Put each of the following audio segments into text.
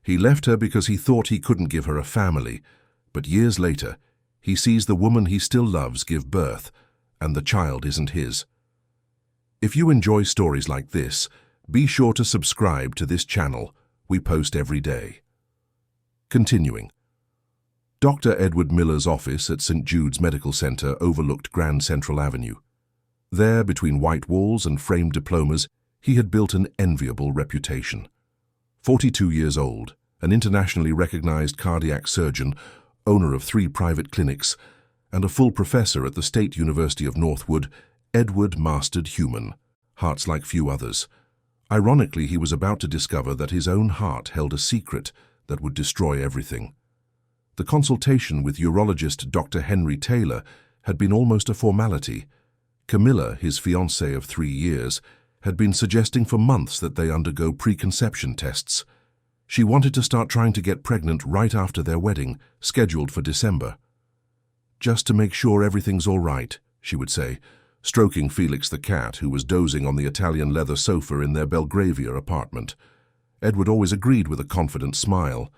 He left her because he thought he couldn't give her a family, but years later, he sees the woman he still loves give birth, and the child isn't his. If you enjoy stories like this, be sure to subscribe to this channel. We post every day. Continuing. Dr. Edward Miller's office at St. Jude's Medical Center overlooked Grand Central Avenue. There, between white walls and framed diplomas, he had built an enviable reputation. 42 years old, an internationally recognized cardiac surgeon, owner of 3 private clinics, and a full professor at the State University of Northwood, Edward mastered human, hearts like few others. Ironically, he was about to discover that his own heart held a secret that would destroy everything. The consultation with urologist Dr. Henry Taylor had been almost a formality. Camilla, his fiancée of 3 years, had been suggesting for months that they undergo preconception tests. She wanted to start trying to get pregnant right after their wedding, scheduled for December. "Just to make sure everything's all right," she would say, stroking Felix the cat, who was dozing on the Italian leather sofa in their Belgravia apartment. Edward always agreed with a confident smile.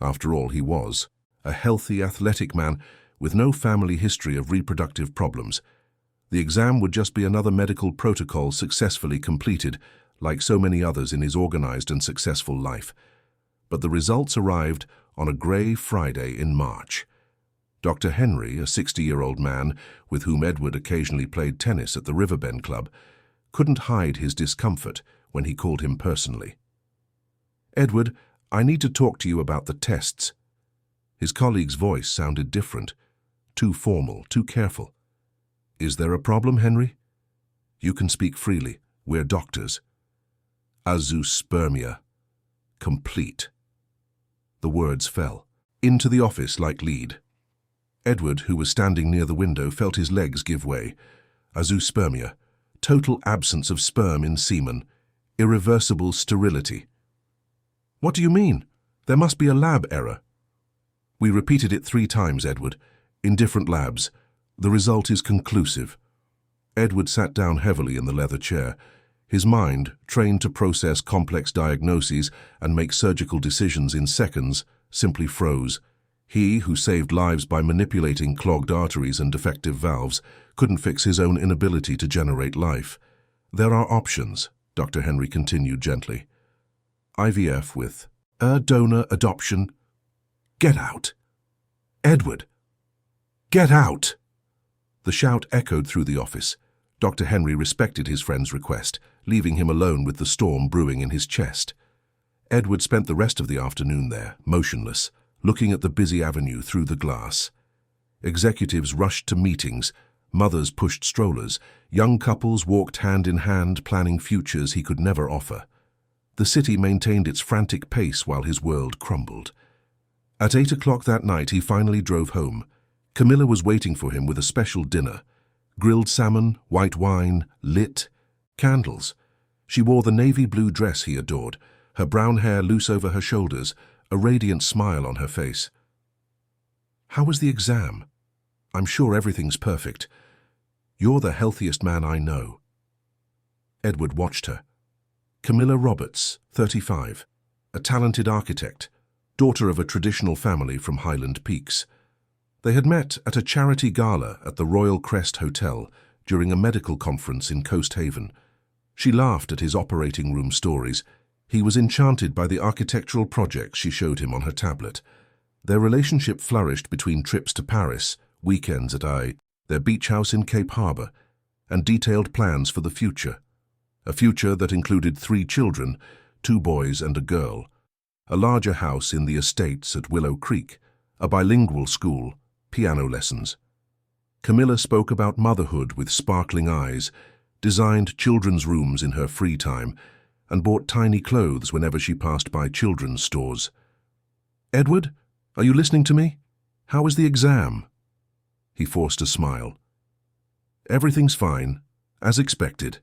After all, he was a healthy, athletic man with no family history of reproductive problems. The exam would just be another medical protocol successfully completed, like so many others in his organized and successful life. But the results arrived on a grey Friday in March. Dr. Henry, a 60-year-old man with whom Edward occasionally played tennis at the Riverbend Club, couldn't hide his discomfort when he called him personally. "Edward, I need to talk to you about the tests." His colleague's voice sounded different, too formal, too careful. "Is there a problem, Henry?" "You can speak freely. We're doctors." "Azoospermia. Complete." The words fell into the office like lead. Edward, who was standing near the window, felt his legs give way. Azoospermia. Total absence of sperm in semen. Irreversible sterility. "What do you mean? There must be a lab error." "We repeated it 3 times, Edward, in different labs. The result is conclusive." Edward sat down heavily in the leather chair. His mind, trained to process complex diagnoses and make surgical decisions in seconds, simply froze. He, who saved lives by manipulating clogged arteries and defective valves, couldn't fix his own inability to generate life. "There are options," Dr. Henry continued gently. "IVF with donor adoption." "Get out! Edward! Get out!" The shout echoed through the office. Dr. Henry respected his friend's request, leaving him alone with the storm brewing in his chest. Edward spent the rest of the afternoon there, motionless, looking at the busy avenue through the glass. Executives rushed to meetings, mothers pushed strollers, young couples walked hand in hand planning futures he could never offer. The city maintained its frantic pace while his world crumbled. At 8 o'clock that night he finally drove home. Camilla was waiting for him with a special dinner. Grilled salmon, white wine, lit, candles. She wore the navy blue dress he adored, her brown hair loose over her shoulders, a radiant smile on her face. "How was the exam?" "I'm sure everything's perfect. You're the healthiest man I know." Edward watched her. Camilla Roberts, 35, a talented architect, daughter of a traditional family from Highland Peaks. They had met at a charity gala at the Royal Crest Hotel during a medical conference in Coast Haven. She laughed at his operating room stories. He was enchanted by the architectural projects she showed him on her tablet. Their relationship flourished between trips to Paris, weekends at their beach house in Cape Harbour, and detailed plans for the future. A future that included 3 children, 2 boys and a girl, a larger house in the estates at Willow Creek, a bilingual school, piano lessons. Camilla spoke about motherhood with sparkling eyes, designed children's rooms in her free time, and bought tiny clothes whenever she passed by children's stores. "Edward, are you listening to me? How was the exam?" He forced a smile. "Everything's fine, as expected."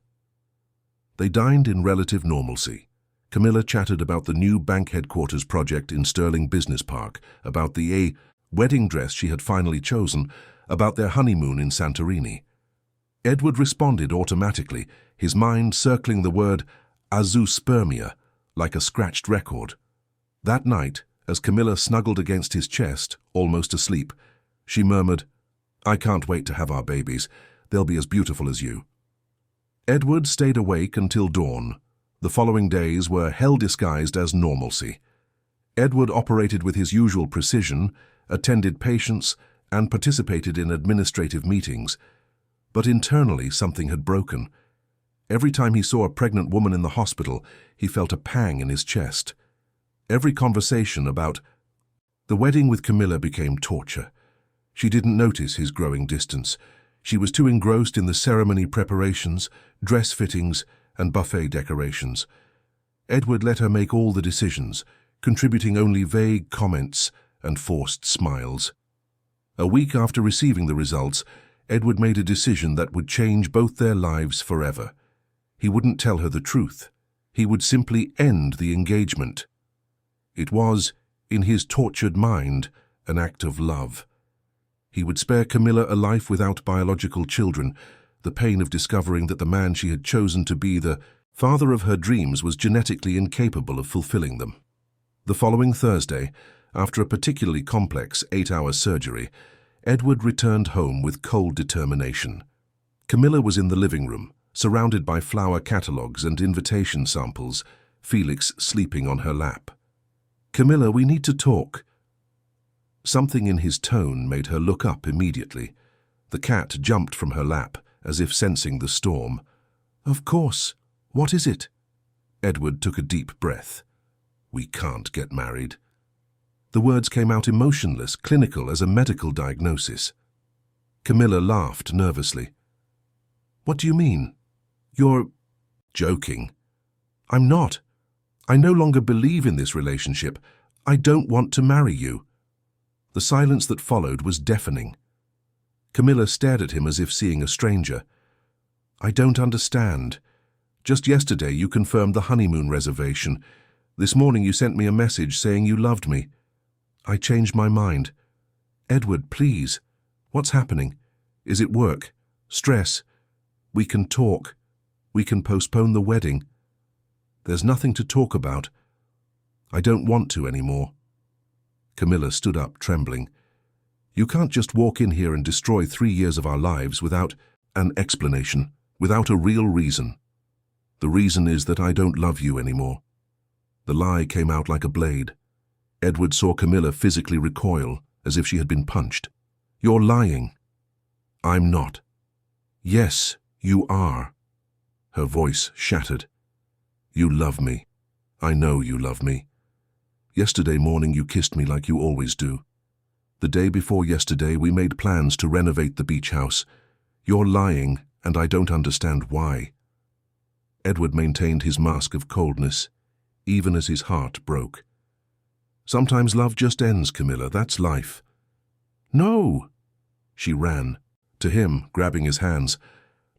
They dined in relative normalcy. Camilla chatted about the new bank headquarters project in Sterling Business Park, about the wedding dress she had finally chosen, about their honeymoon in Santorini. Edward responded automatically, his mind circling the word azoospermia like a scratched record. That night, as Camilla snuggled against his chest, almost asleep, she murmured, "I can't wait to have our babies. They'll be as beautiful as you." Edward stayed awake until dawn. The following days were hell disguised as normalcy. Edward operated with his usual precision, attended patients, and participated in administrative meetings. But internally, something had broken. Every time he saw a pregnant woman in the hospital, he felt a pang in his chest. Every conversation about the wedding with Camilla became torture. She didn't notice his growing distance. She was too engrossed in the ceremony preparations, dress fittings, and buffet decorations. Edward let her make all the decisions, contributing only vague comments and forced smiles. A week after receiving the results, Edward made a decision that would change both their lives forever. He wouldn't tell her the truth. He would simply end the engagement. It was, in his tortured mind, an act of love. He would spare Camilla a life without biological children, the pain of discovering that the man she had chosen to be the father of her dreams was genetically incapable of fulfilling them. The following Thursday, after a particularly complex 8-hour surgery, Edward returned home with cold determination. Camilla was in the living room, surrounded by flower catalogues and invitation samples, Felix sleeping on her lap. "Camilla, we need to talk." Something in his tone made her look up immediately. The cat jumped from her lap, as if sensing the storm. "Of course. What is it?" Edward took a deep breath. "We can't get married." The words came out emotionless, clinical as a medical diagnosis. Camilla laughed nervously. "What do you mean? You're joking." "I'm not. I no longer believe in this relationship. I don't want to marry you." The silence that followed was deafening. Camilla stared at him as if seeing a stranger. "I don't understand. Just yesterday you confirmed the honeymoon reservation. This morning you sent me a message saying you loved me. I changed my mind. Edward, please. What's happening? Is it work? Stress? We can talk. We can postpone the wedding. There's nothing to talk about. I don't want to anymore." Camilla stood up, trembling. "You can't just walk in here and destroy 3 years of our lives without an explanation, without a real reason. The reason is that I don't love you anymore." The lie came out like a blade. Edward saw Camilla physically recoil, as if she had been punched. "You're lying." "I'm not." "Yes, you are." Her voice shattered. "You love me. I know you love me. Yesterday morning you kissed me like you always do. The day before yesterday we made plans to renovate the beach house. You're lying, and I don't understand why." Edward maintained his mask of coldness, even as his heart broke. "Sometimes love just ends, Camilla. That's life." "No!" She ran. To him, grabbing his hands.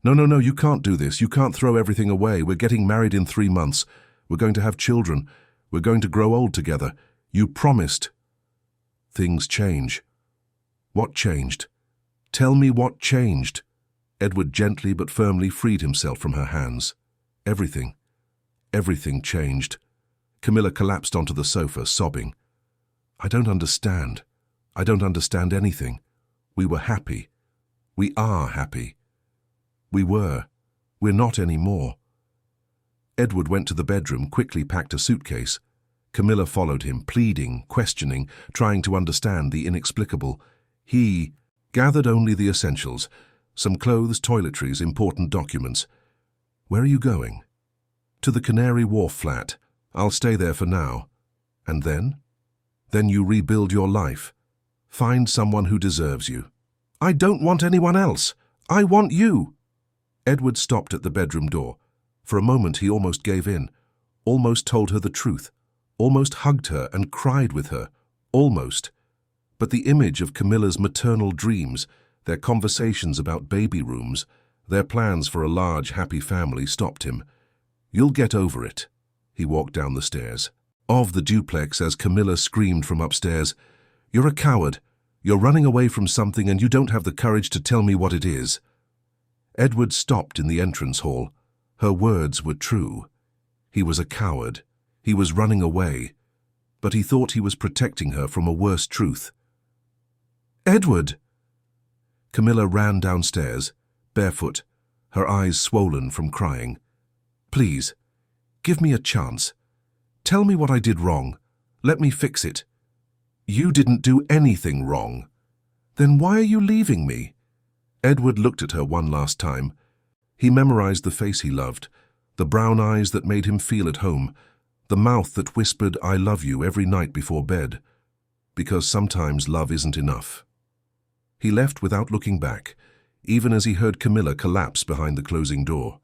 No, you can't do this. You can't throw everything away. We're getting married in 3 months. We're going to have children. We're going to grow old together. You promised." "Things change." "What changed? Tell me what changed." Edward gently but firmly freed himself from her hands. "Everything. Everything changed." Camilla collapsed onto the sofa, sobbing. "I don't understand. I don't understand anything. We were happy. We are happy. We were. We're not anymore." Edward went to the bedroom, quickly packed a suitcase. Camilla followed him, pleading, questioning, trying to understand the inexplicable. He gathered only the essentials: some clothes, toiletries, important documents. "Where are you going?" "To the Canary Wharf flat. I'll stay there for now." "And then?" "Then you rebuild your life. Find someone who deserves you." "I don't want anyone else. I want you." Edward stopped at the bedroom door. For a moment he almost gave in, almost told her the truth, almost hugged her and cried with her, almost. But the image of Camilla's maternal dreams, their conversations about baby rooms, their plans for a large, happy family stopped him. "You'll get over it." He walked down the stairs. Of the duplex as Camilla screamed from upstairs, "You're a coward. You're running away from something and you don't have the courage to tell me what it is." Edward stopped in the entrance hall. Her words were true. He was a coward. He was running away. but he thought he was protecting her from a worse truth. "Edward!" Camilla ran downstairs, barefoot, her eyes swollen from crying. "Please, give me a chance. Tell me what I did wrong. Let me fix it." "You didn't do anything wrong." "Then why are you leaving me?" Edward looked at her one last time. He memorized the face he loved, the brown eyes that made him feel at home, the mouth that whispered, "I love you," every night before bed. Because sometimes love isn't enough. He left without looking back, even as he heard Camilla collapse behind the closing door.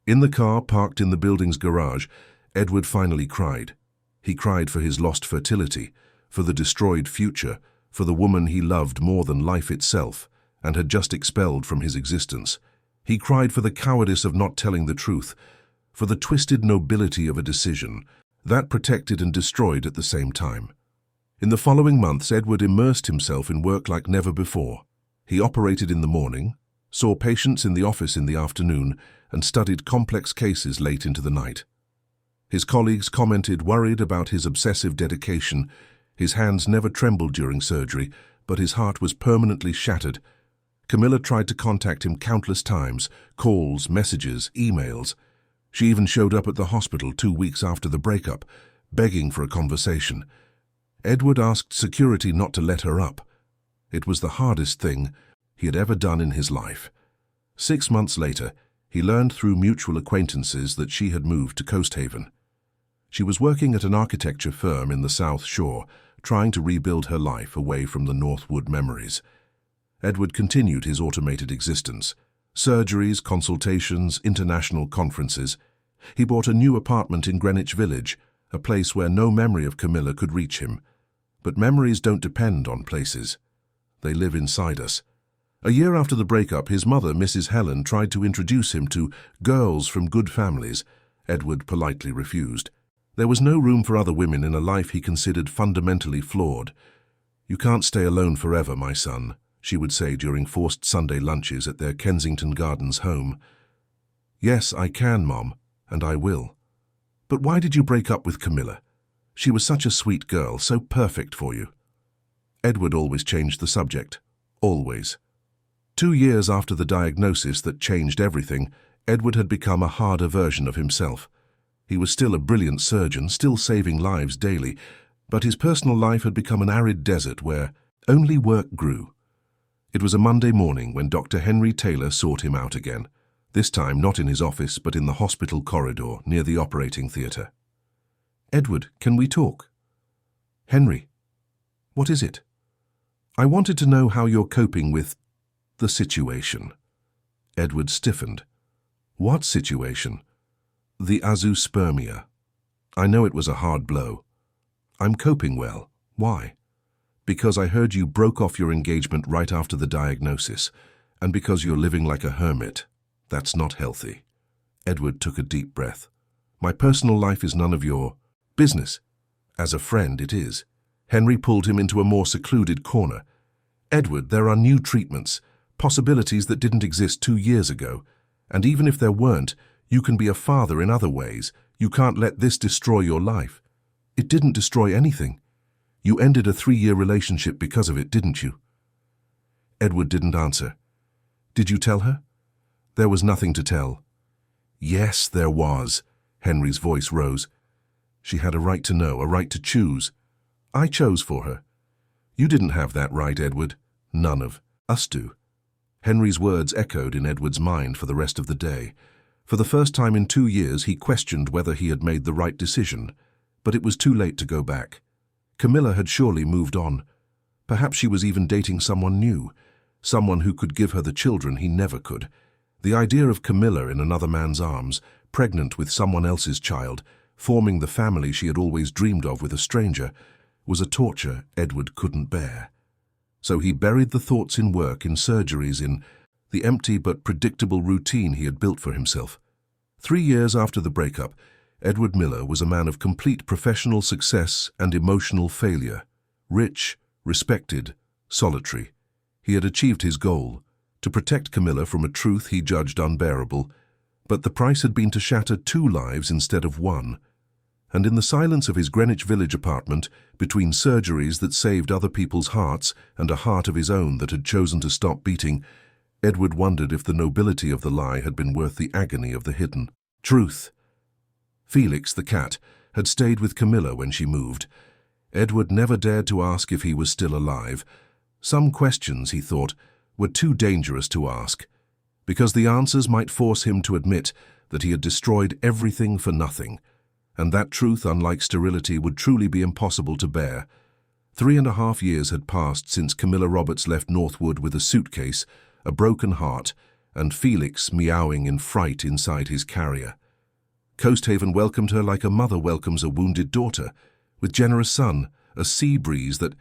In the car parked in the building's garage, Edward finally cried. He cried for his lost fertility, for the destroyed future, for the woman he loved more than life itself and had just expelled from his existence. He cried for the cowardice of not telling the truth, for the twisted nobility of a decision that protected and destroyed at the same time. In the following months, Edward immersed himself in work like never before. He operated in the morning, saw patients in the office in the afternoon, and studied complex cases late into the night. His colleagues commented, worried about his obsessive dedication. His hands never trembled during surgery, but his heart was permanently shattered. Camilla tried to contact him countless times, calls, messages, emails. She even showed up at the hospital 2 weeks after the breakup, begging for a conversation. Edward asked security not to let her up. It was the hardest thing he had ever done in his life. 6 months later, he learned through mutual acquaintances that she had moved to Coast Haven. She was working at an architecture firm in the South Shore, trying to rebuild her life away from the Northwood memories. Edward continued his automated existence. Surgeries, consultations, international conferences. He bought a new apartment in Greenwich Village, a place where no memory of Camilla could reach him. But memories don't depend on places. They live inside us. A year after the breakup, his mother, Mrs. Helen, tried to introduce him to girls from good families. Edward politely refused. There was no room for other women in a life he considered fundamentally flawed. "You can't stay alone forever, my son," she would say during forced Sunday lunches at their Kensington Gardens home. "Yes, I can, Mom, and I will." "But why did you break up with Camilla? She was such a sweet girl, so perfect for you." Edward always changed the subject. Always. 2 years after the diagnosis that changed everything, Edward had become a harder version of himself. He was still a brilliant surgeon, still saving lives daily, but his personal life had become an arid desert where only work grew. It was a Monday morning when Dr. Henry Taylor sought him out again, this time not in his office but in the hospital corridor near the operating theatre. "Edward, can we talk?" "Henry, what is it?" "I wanted to know how you're coping with the situation." Edward stiffened. "What situation?" "The azoospermia. I know it was a hard blow." "I'm coping well. Why?" "Because I heard you broke off your engagement right after the diagnosis, and because you're living like a hermit. That's not healthy." Edward took a deep breath. "My personal life is none of your business." "As a friend, it is." Henry pulled him into a more secluded corner. "Edward, there are new treatments, possibilities that didn't exist 2 years ago. And even if there weren't, you can be a father in other ways. You can't let this destroy your life." "It didn't destroy anything. You ended a 3-year relationship because of it, didn't you?" Edward didn't answer. "Did you tell her?" "There was nothing to tell." "Yes, there was." Henry's voice rose. "She had a right to know, a right to choose. I chose for her." "You didn't have that right, Edward. None of us do." Henry's words echoed in Edward's mind for the rest of the day. For the first time in 2 years, he questioned whether he had made the right decision, but it was too late to go back. Camilla had surely moved on. Perhaps she was even dating someone new, someone who could give her the children he never could. The idea of Camilla in another man's arms, pregnant with someone else's child, forming the family she had always dreamed of with a stranger, was a torture Edward couldn't bear. So he buried the thoughts in work, in surgeries, in the empty but predictable routine he had built for himself. 3 years after the breakup, Edward Miller was a man of complete professional success and emotional failure. Rich, respected, solitary. He had achieved his goal, to protect Camilla from a truth he judged unbearable, but the price had been to shatter 2 lives instead of 1. And in the silence of his Greenwich Village apartment, between surgeries that saved other people's hearts and a heart of his own that had chosen to stop beating, Edward wondered if the nobility of the lie had been worth the agony of the hidden truth. Felix, the cat, had stayed with Camilla when she moved. Edward never dared to ask if he was still alive. Some questions, he thought, were too dangerous to ask, because the answers might force him to admit that he had destroyed everything for nothing, and that truth, unlike sterility, would truly be impossible to bear. 3.5 years had passed since Camilla Roberts left Northwood with a suitcase, a broken heart, and Felix meowing in fright inside his carrier. Coasthaven welcomed her like a mother welcomes a wounded daughter, with generous sun, a sea breeze that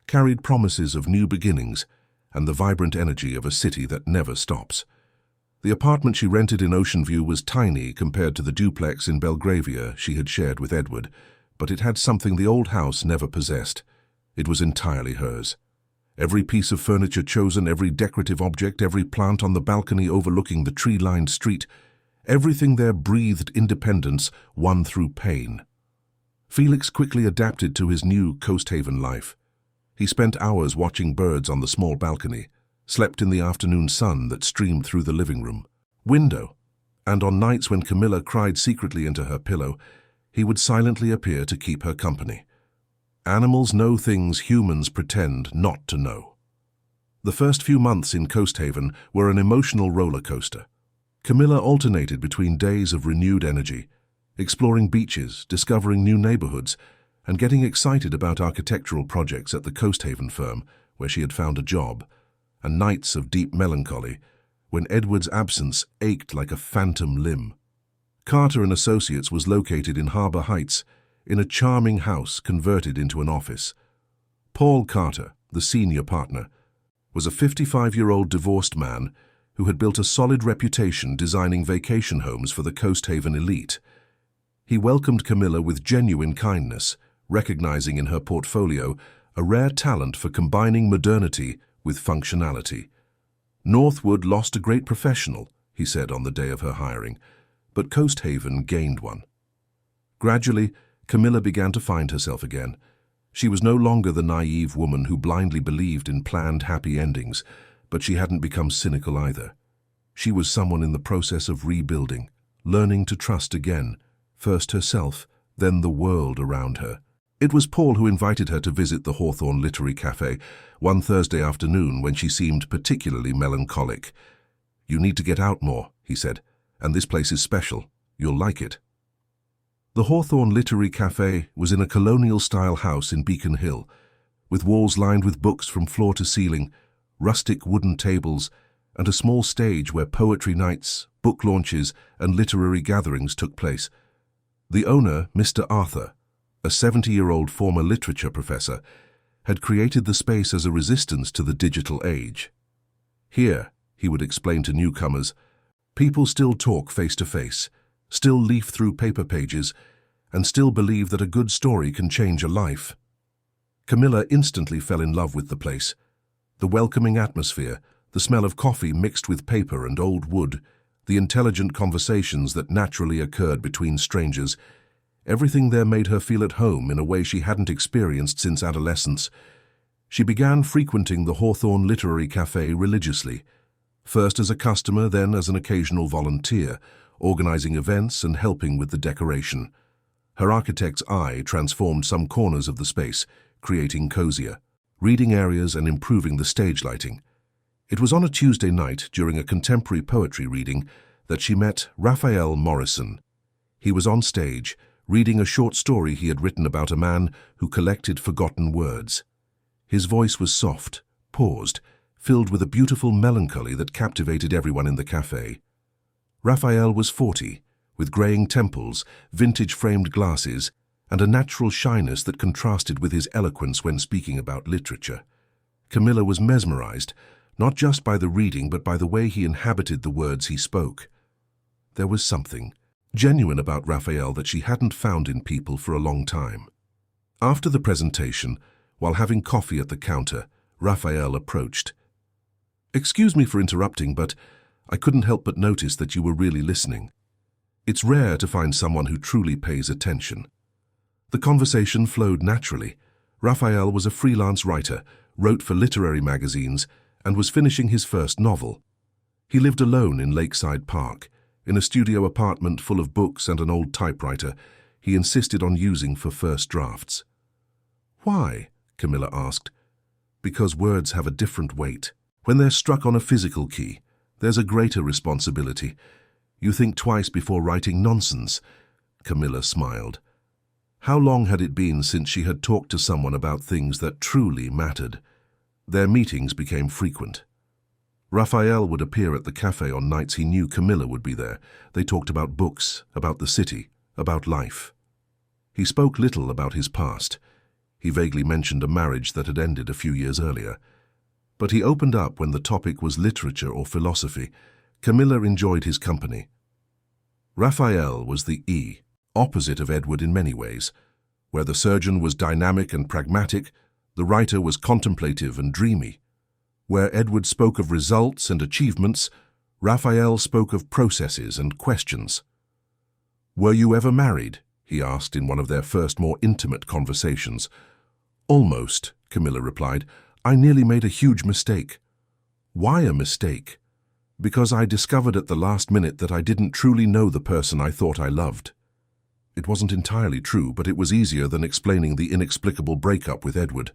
carried promises of new beginnings, and the vibrant energy of a city that never stops. The apartment she rented in Ocean View was tiny compared to the duplex in Belgravia she had shared with Edward, but it had something the old house never possessed. It was entirely hers. Every piece of furniture chosen, every decorative object, every plant on the balcony overlooking the tree-lined street, everything there breathed independence won through pain. Felix quickly adapted to his new Coasthaven life. He spent hours watching birds on the small balcony, slept in the afternoon sun that streamed through the living room window, and on nights when Camilla cried secretly into her pillow, he would silently appear to keep her company. Animals know things humans pretend not to know. The first few months in Coasthaven were an emotional roller coaster. Camilla alternated between days of renewed energy, exploring beaches, discovering new neighborhoods, and getting excited about architectural projects at the Coasthaven firm where she had found a job, and nights of deep melancholy when Edward's absence ached like a phantom limb. Carter and Associates was located in Harbor Heights, in a charming house converted into an office. Paul Carter, the senior partner, was a 55-year-old divorced man who had built a solid reputation designing vacation homes for the Coasthaven elite. He welcomed Camilla with genuine kindness, recognizing in her portfolio a rare talent for combining modernity with functionality. Northwood lost a great professional, he said on the day of her hiring, but Coasthaven gained one. Gradually, Camilla began to find herself again. She was no longer the naive woman who blindly believed in planned happy endings, but she hadn't become cynical either. She was someone in the process of rebuilding, learning to trust again, first herself, then the world around her. It was Paul who invited her to visit the Hawthorne Literary Cafe one Thursday afternoon when she seemed particularly melancholic. "You need to get out more," he said, "and this place is special. You'll like it." The Hawthorne Literary Cafe was in a colonial-style house in Beacon Hill, with walls lined with books from floor to ceiling, rustic wooden tables, and a small stage where poetry nights, book launches, and literary gatherings took place. The owner, Mr. Arthur, a 70-year-old former literature professor, had created the space as a resistance to the digital age. Here, he would explain to newcomers, people still talk face-to-face, still leaf through paper pages, and still believe that a good story can change a life. Camilla instantly fell in love with the place. The welcoming atmosphere, the smell of coffee mixed with paper and old wood, the intelligent conversations that naturally occurred between strangers, everything there made her feel at home in a way she hadn't experienced since adolescence. She began frequenting the Hawthorne Literary Cafe religiously, first as a customer, then as an occasional volunteer, organizing events and helping with the decoration. Her architect's eye transformed some corners of the space, creating cozier reading areas and improving the stage lighting. It was on a Tuesday night during a contemporary poetry reading that she met Raphael Morrison. He was on stage, reading a short story he had written about a man who collected forgotten words. His voice was soft, paused, filled with a beautiful melancholy that captivated everyone in the cafe. Raphael was 40, with graying temples, vintage-framed glasses, and a natural shyness that contrasted with his eloquence when speaking about literature. Camilla was mesmerized, not just by the reading but by the way he inhabited the words he spoke. There was something genuine about Raphael that she hadn't found in people for a long time. After the presentation, while having coffee at the counter, Raphael approached. "Excuse me for interrupting, but I couldn't help but notice that you were really listening. It's rare to find someone who truly pays attention." The conversation flowed naturally. Raphael was a freelance writer, wrote for literary magazines, and was finishing his first novel. He lived alone in Lakeside Park, in a studio apartment full of books and an old typewriter he insisted on using for first drafts. "Why?" Camilla asked. "Because words have a different weight. When they're struck on a physical key, there's a greater responsibility. You think twice before writing nonsense." Camilla smiled. How long had it been since she had talked to someone about things that truly mattered? Their meetings became frequent. Raphael would appear at the cafe on nights he knew Camilla would be there. They talked about books, about the city, about life. He spoke little about his past. He vaguely mentioned a marriage that had ended a few years earlier. But he opened up when the topic was literature or philosophy. Camilla enjoyed his company. Raphael was the opposite of Edward in many ways. Where the surgeon was dynamic and pragmatic, the writer was contemplative and dreamy. Where Edward spoke of results and achievements, Raphael spoke of processes and questions. "Were you ever married?" he asked in one of their first more intimate conversations. "Almost," Camilla replied. "I nearly made a huge mistake." "Why a mistake?" "Because I discovered at the last minute that I didn't truly know the person I thought I loved." It wasn't entirely true, but it was easier than explaining the inexplicable breakup with Edward.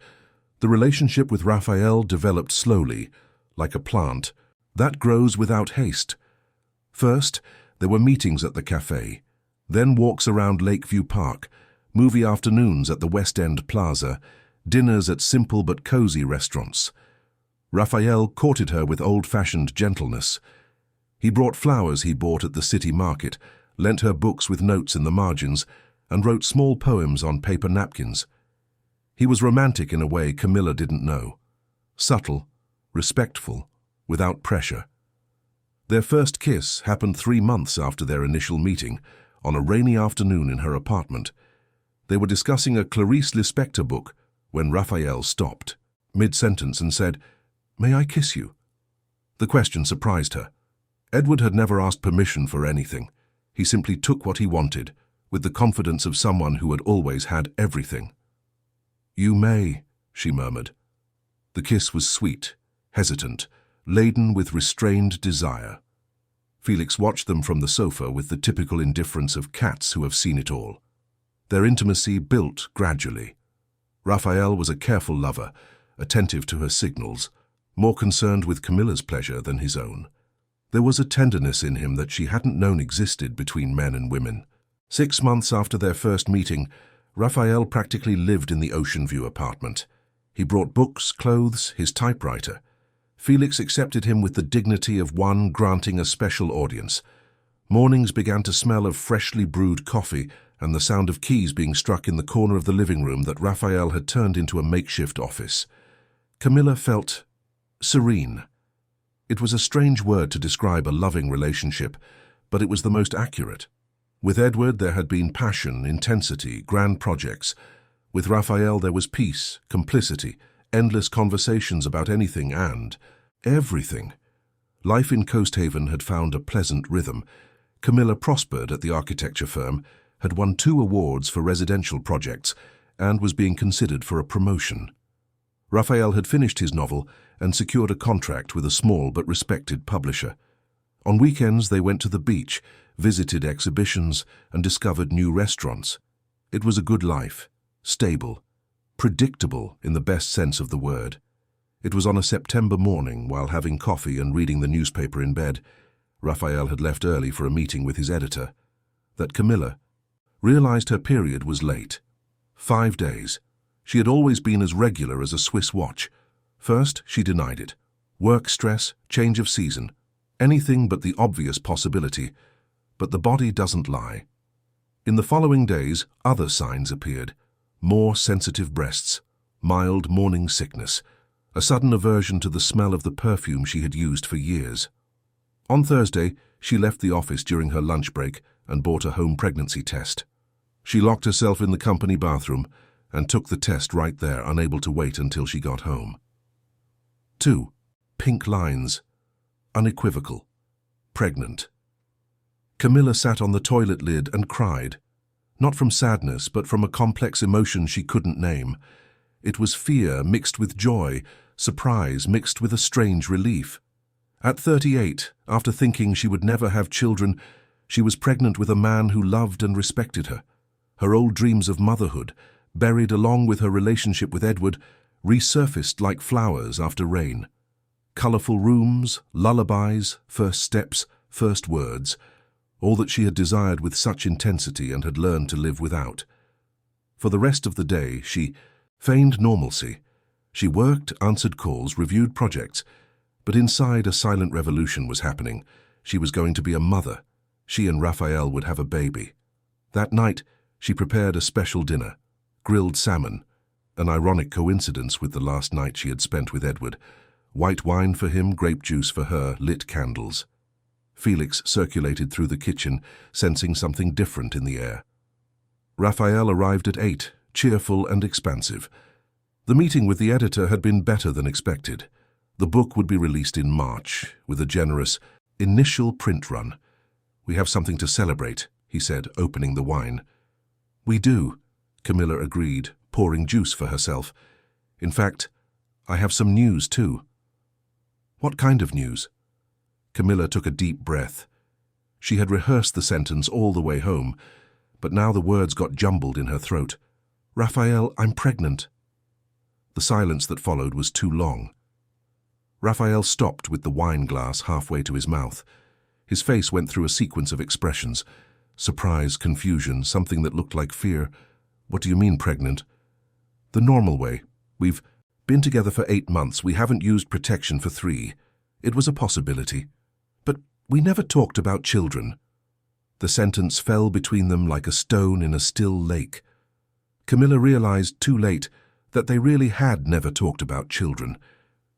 The relationship with Raphael developed slowly, like a plant that grows without haste. First, there were meetings at the cafe, then walks around Lakeview Park, movie afternoons at the West End Plaza, dinners at simple but cozy restaurants. Raphael courted her with old-fashioned gentleness. He brought flowers he bought at the city market, lent her books with notes in the margins, and wrote small poems on paper napkins. He was romantic in a way Camilla didn't know. Subtle, respectful, without pressure. Their first kiss happened 3 months after their initial meeting, on a rainy afternoon in her apartment. They were discussing a Clarice Lispector book when Raphael stopped, mid-sentence, and said, "May I kiss you?" The question surprised her. Edward had never asked permission for anything. He simply took what he wanted, with the confidence of someone who had always had everything. "You may," she murmured. The kiss was sweet, hesitant, laden with restrained desire. Felix watched them from the sofa with the typical indifference of cats who have seen it all. Their intimacy built gradually. Raphael was a careful lover, attentive to her signals, more concerned with Camilla's pleasure than his own. There was a tenderness in him that she hadn't known existed between men and women. 6 months after their first meeting, Raphael practically lived in the Ocean View apartment. He brought books, clothes, his typewriter. Felix accepted him with the dignity of one granting a special audience. Mornings began to smell of freshly brewed coffee and the sound of keys being struck in the corner of the living room that Raphael had turned into a makeshift office. Camilla felt serene. It was a strange word to describe a loving relationship, but it was the most accurate. With Edward there had been passion, intensity, grand projects. With Raphael there was peace, complicity, endless conversations about anything and everything. Life in Coast Haven had found a pleasant rhythm. Camilla prospered at the architecture firm, had won 2 awards for residential projects, and was being considered for a promotion. Raphael had finished his novel and secured a contract with a small but respected publisher. On weekends they went to the beach, visited exhibitions, and discovered new restaurants. It was a good life, stable, predictable in the best sense of the word. It was on a September morning, while having coffee and reading the newspaper in bed, Raphael had left early for a meeting with his editor, that Camilla realized her period was late. 5 days. She had always been as regular as a Swiss watch. First, she denied it. Work stress, change of season, anything but the obvious possibility. But the body doesn't lie. In the following days, other signs appeared. More sensitive breasts, mild morning sickness, a sudden aversion to the smell of the perfume she had used for years. On Thursday, she left the office during her lunch break and bought a home pregnancy test. She locked herself in the company bathroom and took the test right there, unable to wait until she got home. 2. Pink lines. Unequivocal. Pregnant. Camilla sat on the toilet lid and cried. not from sadness, but from a complex emotion she couldn't name. It was fear mixed with joy, surprise mixed with a strange relief. At 38, after thinking she would never have children, she was pregnant with a man who loved and respected her. Her old dreams of motherhood, buried along with her relationship with Edward, resurfaced like flowers after rain. Colourful rooms, lullabies, first steps, first words, all that she had desired with such intensity and had learned to live without. For the rest of the day, she feigned normalcy. She worked, answered calls, reviewed projects, but inside a silent revolution was happening. She was going to be a mother. She and Raphael would have a baby. That night, she prepared a special dinner, grilled salmon, an ironic coincidence with the last night she had spent with Edward. White wine for him, grape juice for her, lit candles. Felix circulated through the kitchen, sensing something different in the air. Raphael arrived at 8, cheerful and expansive. The meeting with the editor had been better than expected. The book would be released in March, with a generous initial print run. "We have something to celebrate," he said, opening the wine. "We do," Camilla agreed, pouring juice for herself. "In fact, I have some news too." "What kind of news?" Camilla took a deep breath. She had rehearsed the sentence all the way home, but now the words got jumbled in her throat. "Raphael, I'm pregnant." The silence that followed was too long. Raphael stopped with the wine glass halfway to his mouth. His face went through a sequence of expressions. Surprise, confusion, something that looked like fear. "What do you mean, pregnant?" "The normal way. We've been together for 8 months. We haven't used protection for 3. It was a possibility. But we never talked about children." The sentence fell between them like a stone in a still lake. Camilla realized too late that they really had never talked about children.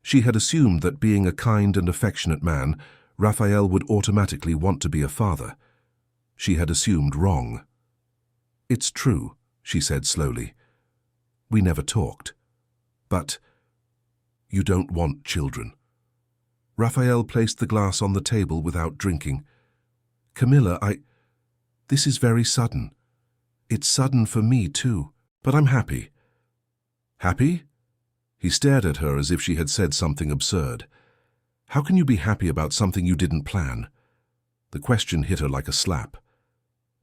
She had assumed that being a kind and affectionate man, Raphael would automatically want to be a father. She had assumed wrong. "It's true," she said slowly. "We never talked. But you don't want children." Raphael placed the glass on the table without drinking. "Camilla, this is very sudden. It's sudden for me too, but I'm happy." "Happy?" He stared at her as if she had said something absurd. "How can you be happy about something you didn't plan?" The question hit her like a slap.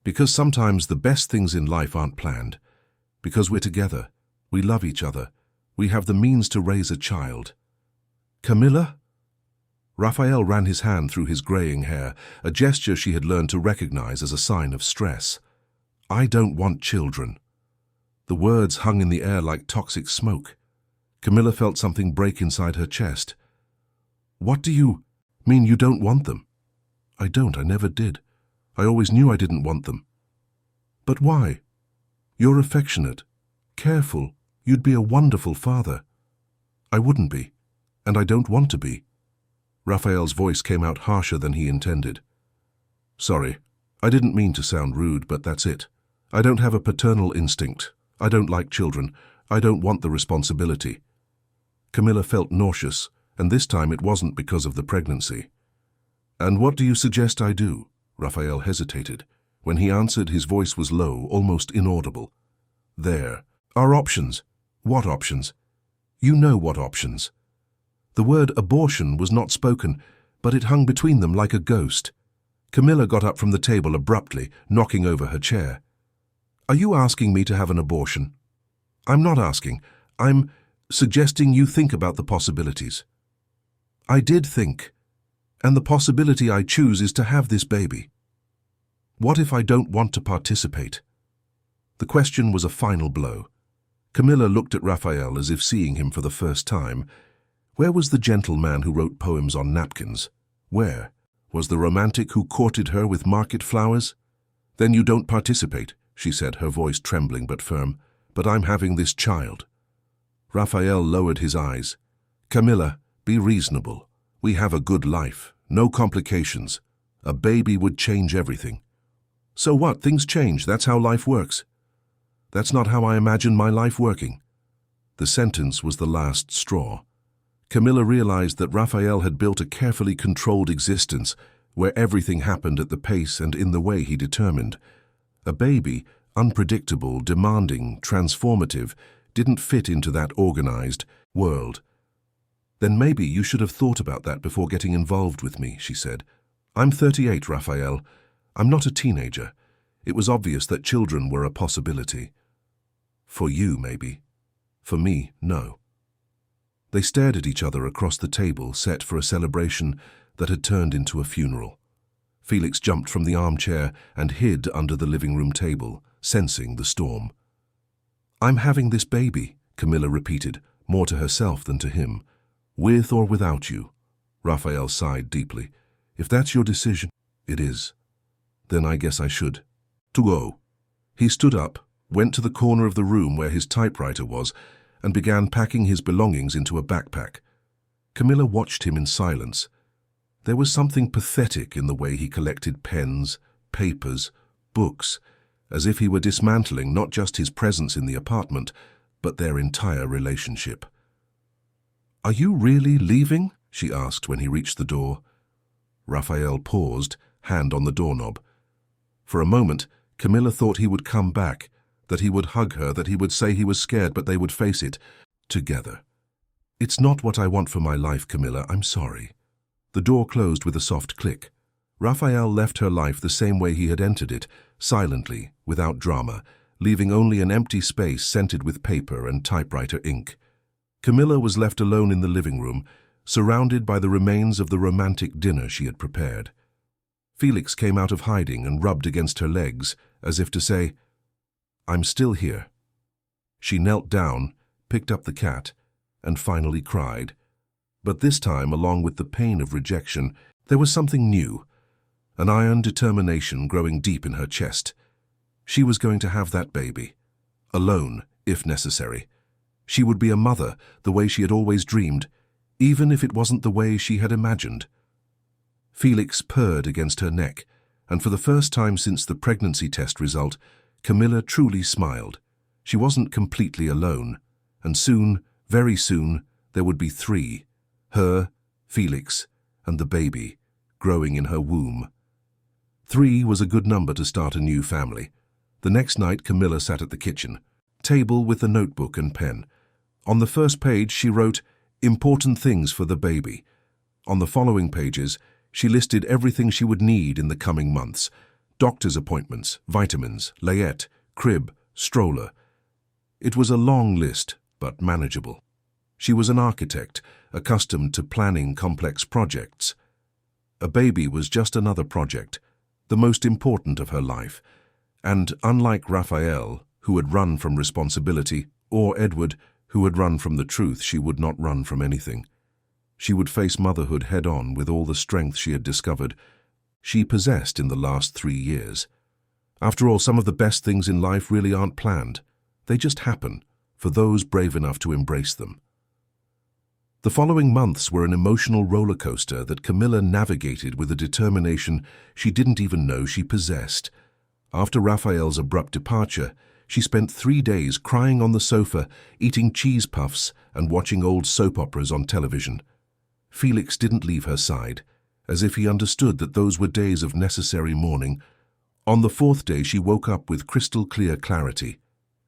"Because sometimes the best things in life aren't planned. Because we're together. We love each other. We have the means to raise a child." "Camilla?" Raphael ran his hand through his graying hair, a gesture she had learned to recognize as a sign of stress. "I don't want children." The words hung in the air like toxic smoke. Camilla felt something break inside her chest. "What do you mean you don't want them?" "I don't. I never did. I always knew I didn't want them." "But why? You're affectionate, careful. You'd be a wonderful father." "I wouldn't be, and I don't want to be." Raphael's voice came out harsher than he intended. "Sorry, I didn't mean to sound rude, but that's it. I don't have a paternal instinct. I don't like children. I don't want the responsibility." Camilla felt nauseous, and this time it wasn't because of the pregnancy. "And what do you suggest I do?" Raphael hesitated. When he answered, his voice was low, almost inaudible. "There are options." "What options?" "You know what options." The word abortion was not spoken, but it hung between them like a ghost. Camilla got up from the table abruptly, knocking over her chair. "Are you asking me to have an abortion?" "I'm not asking. I'm suggesting you think about the possibilities." "I did think, and the possibility I choose is to have this baby." "What if I don't want to participate?" The question was a final blow. Camilla looked at Raphael as if seeing him for the first time. Where was the gentleman who wrote poems on napkins? Where? Was the romantic who courted her with market flowers? "Then you don't participate," she said, her voice trembling but firm. "But I'm having this child." Raphael lowered his eyes. "Camilla, be reasonable. We have a good life, no complications. A baby would change everything." "So what? Things change. That's how life works." "That's not how I imagine my life working." The sentence was the last straw. Camilla realized that Raphael had built a carefully controlled existence where everything happened at the pace and in the way he determined. A baby, Unpredictable, demanding, transformative, didn't fit into that organized world. "Then maybe you should have thought about that before getting involved with me," she said. "I'm 38, Raphael. I'm not a teenager. It was obvious that children were a possibility. For you, maybe. For me, no." They stared at each other across the table set for a celebration that had turned into a funeral. Felix jumped from the armchair and hid under the living room table, sensing the storm. "I'm having this baby," Camilla repeated, more to herself than to him. "With or without you." Raphael sighed deeply. "If that's your decision, it is. Then I guess I should. To go." He stood up, went to the corner of the room where his typewriter was, and began packing his belongings into a backpack. Camilla watched him in silence. There was something pathetic in the way he collected pens, papers, books, as if he were dismantling not just his presence in the apartment, but their entire relationship. "Are you really leaving?" she asked when he reached the door. Raphael paused, hand on the doorknob. For a moment, Camilla thought he would come back, that he would hug her, that he would say he was scared, but they would face it together. "It's not what I want for my life, Camilla. I'm sorry." The door closed with a soft click. Raphael left her life the same way he had entered it, silently, without drama, leaving only an empty space scented with paper and typewriter ink. Camilla was left alone in the living room, surrounded by the remains of the romantic dinner she had prepared. Felix came out of hiding and rubbed against her legs, as if to say, "I'm still here." She knelt down, picked up the cat, and finally cried. But this time, along with the pain of rejection, there was something new, an iron determination growing deep in her chest. She was going to have that baby, alone, if necessary. She would be a mother the way she had always dreamed, even if it wasn't the way she had imagined. Felix purred against her neck, and for the first time since the pregnancy test result, Camilla truly smiled. She wasn't completely alone, and soon, very soon, there would be three: her, Felix, and the baby, growing in her womb. 3 was a good number to start a new family. The next night, Camilla sat at the kitchen table with a notebook and pen. On the first page, she wrote, "Important things for the baby." On the following pages, she listed everything she would need in the coming months: doctor's appointments, vitamins, layette, crib, stroller. It was a long list, but manageable. She was an architect, accustomed to planning complex projects. A baby was just another project, the most important of her life, and unlike Raphael, who had run from responsibility, or Edward, who had run from the truth, she would not run from anything. She would face motherhood head-on with all the strength she had discovered she possessed in the last 3 years. After all, some of the best things in life really aren't planned. They just happen, for those brave enough to embrace them. The following months were an emotional roller coaster that Camilla navigated with a determination she didn't even know she possessed. After Raphael's abrupt departure, she spent 3 days crying on the sofa, eating cheese puffs, and watching old soap operas on television. Felix didn't leave her side, as if he understood that those were days of necessary mourning. On the 4th day, she woke up with crystal-clear clarity.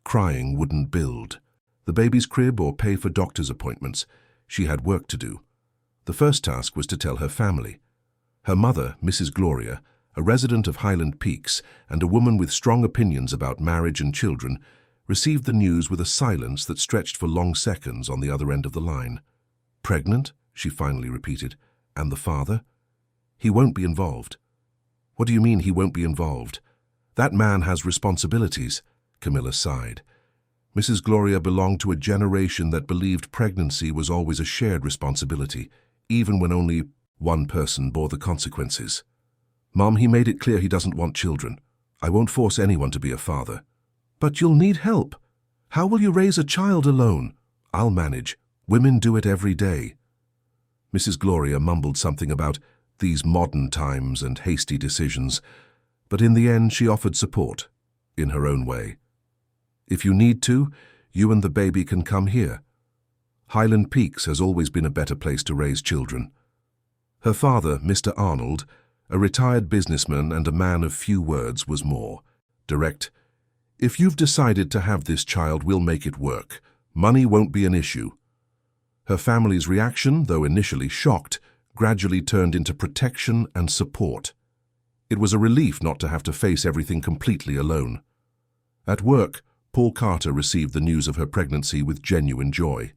Crying wouldn't build the baby's crib or pay for doctor's appointments. She had work to do. The first task was to tell her family. Her mother, Mrs. Gloria, a resident of Highland Peaks and a woman with strong opinions about marriage and children, received the news with a silence that stretched for long seconds on the other end of the line. "Pregnant?" she finally repeated. "And the father?" "He won't be involved." "What do you mean he won't be involved?" "That man has responsibilities," Camilla sighed. Mrs. Gloria belonged to a generation that believed pregnancy was always a shared responsibility, even when only one person bore the consequences. "Mom, he made it clear he doesn't want children. I won't force anyone to be a father." "But you'll need help. How will you raise a child alone?" "I'll manage. Women do it every day." Mrs. Gloria mumbled something about these modern times and hasty decisions, but in the end she offered support, in her own way. "If you need to, you and the baby can come here. Highland Peaks has always been a better place to raise children." Her father, Mr. Arnold, a retired businessman and a man of few words, was more direct. If you've decided to have this child, we'll make it work. Money won't be an issue. Her family's reaction, though initially shocked, gradually turned into protection and support. It was a relief not to have to face everything completely alone. At work, Paul Carter received the news of her pregnancy with genuine joy.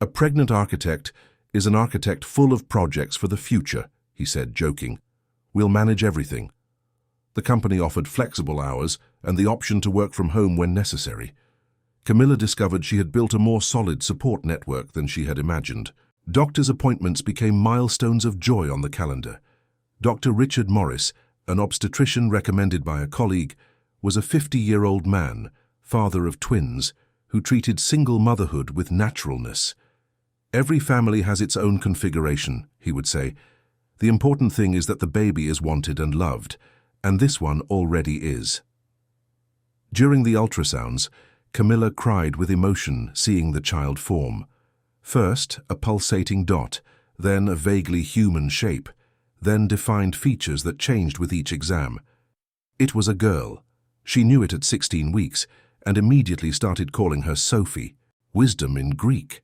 A pregnant architect is an architect full of projects for the future, he said, joking. We'll manage everything. The company offered flexible hours and the option to work from home when necessary. Camilla discovered she had built a more solid support network than she had imagined. Doctors' appointments became milestones of joy on the calendar. Dr. Richard Morris, an obstetrician recommended by a colleague, was a 50-year-old man, father of twins, who treated single motherhood with naturalness. Every family has its own configuration, he would say. The important thing is that the baby is wanted and loved, and this one already is. During the ultrasounds, Camilla cried with emotion seeing the child form. First, a pulsating dot, then a vaguely human shape, then defined features that changed with each exam. It was a girl. She knew it at 16 weeks and immediately started calling her Sophie, wisdom in Greek.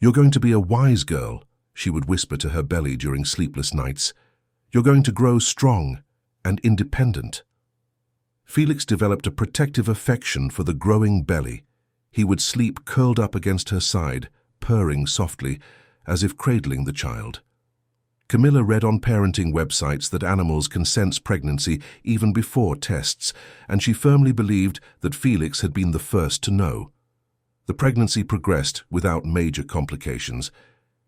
You're going to be a wise girl, she would whisper to her belly during sleepless nights. You're going to grow strong and independent. Felix developed a protective affection for the growing belly. He would sleep curled up against her side, purring softly, as if cradling the child. Camilla read on parenting websites that animals can sense pregnancy even before tests, and she firmly believed that Felix had been the first to know. The pregnancy progressed without major complications.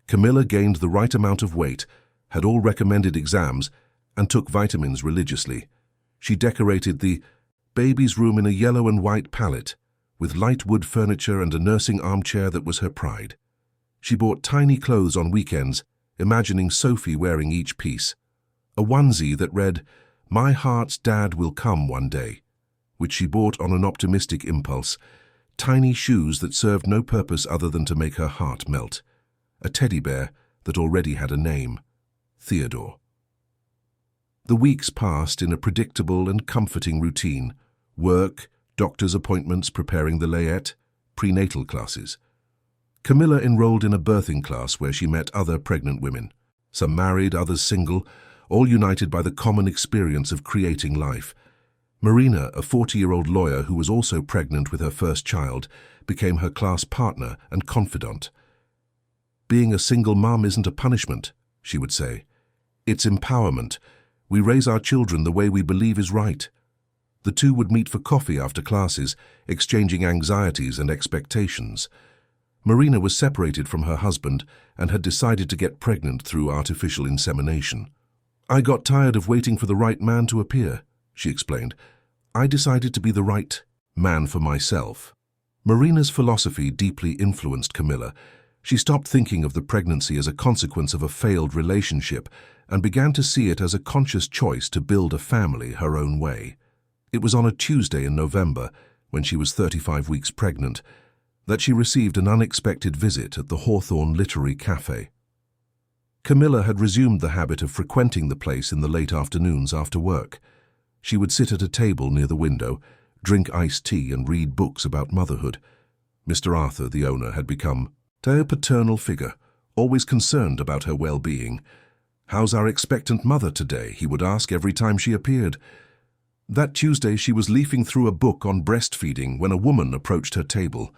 Camilla gained the right amount of weight, had all recommended exams, and took vitamins religiously. She decorated the baby's room in a yellow and white palette, with light wood furniture and a nursing armchair that was her pride. She bought tiny clothes on weekends, imagining Sophie wearing each piece. A onesie that read, "My heart's dad will come one day," which she bought on an optimistic impulse. Tiny shoes that served no purpose other than to make her heart melt. A teddy bear that already had a name, Theodore. The weeks passed in a predictable and comforting routine. Work, doctor's appointments preparing the layette, prenatal classes. Camilla enrolled in a birthing class where she met other pregnant women, some married, others single, all united by the common experience of creating life. Marina, a 40-year-old lawyer who was also pregnant with her first child, became her class partner and confidant. Being a single mom isn't a punishment, she would say. It's empowerment. We raise our children the way we believe is right. The two would meet for coffee after classes, exchanging anxieties and expectations. Marina was separated from her husband and had decided to get pregnant through artificial insemination. I got tired of waiting for the right man to appear, she explained. I decided to be the right man for myself. Marina's philosophy deeply influenced Camilla. She stopped thinking of the pregnancy as a consequence of a failed relationship and began to see it as a conscious choice to build a family her own way. It was on a Tuesday in November, when she was 35 weeks pregnant, that she received an unexpected visit at the Hawthorne Literary Cafe. Camilla had resumed the habit of frequenting the place in the late afternoons after work. She would sit at a table near the window, drink iced tea and read books about motherhood. Mr. Arthur, the owner, had become a paternal figure, always concerned about her well-being. "How's our expectant mother today?" he would ask every time she appeared. That Tuesday she was leafing through a book on breastfeeding when a woman approached her table.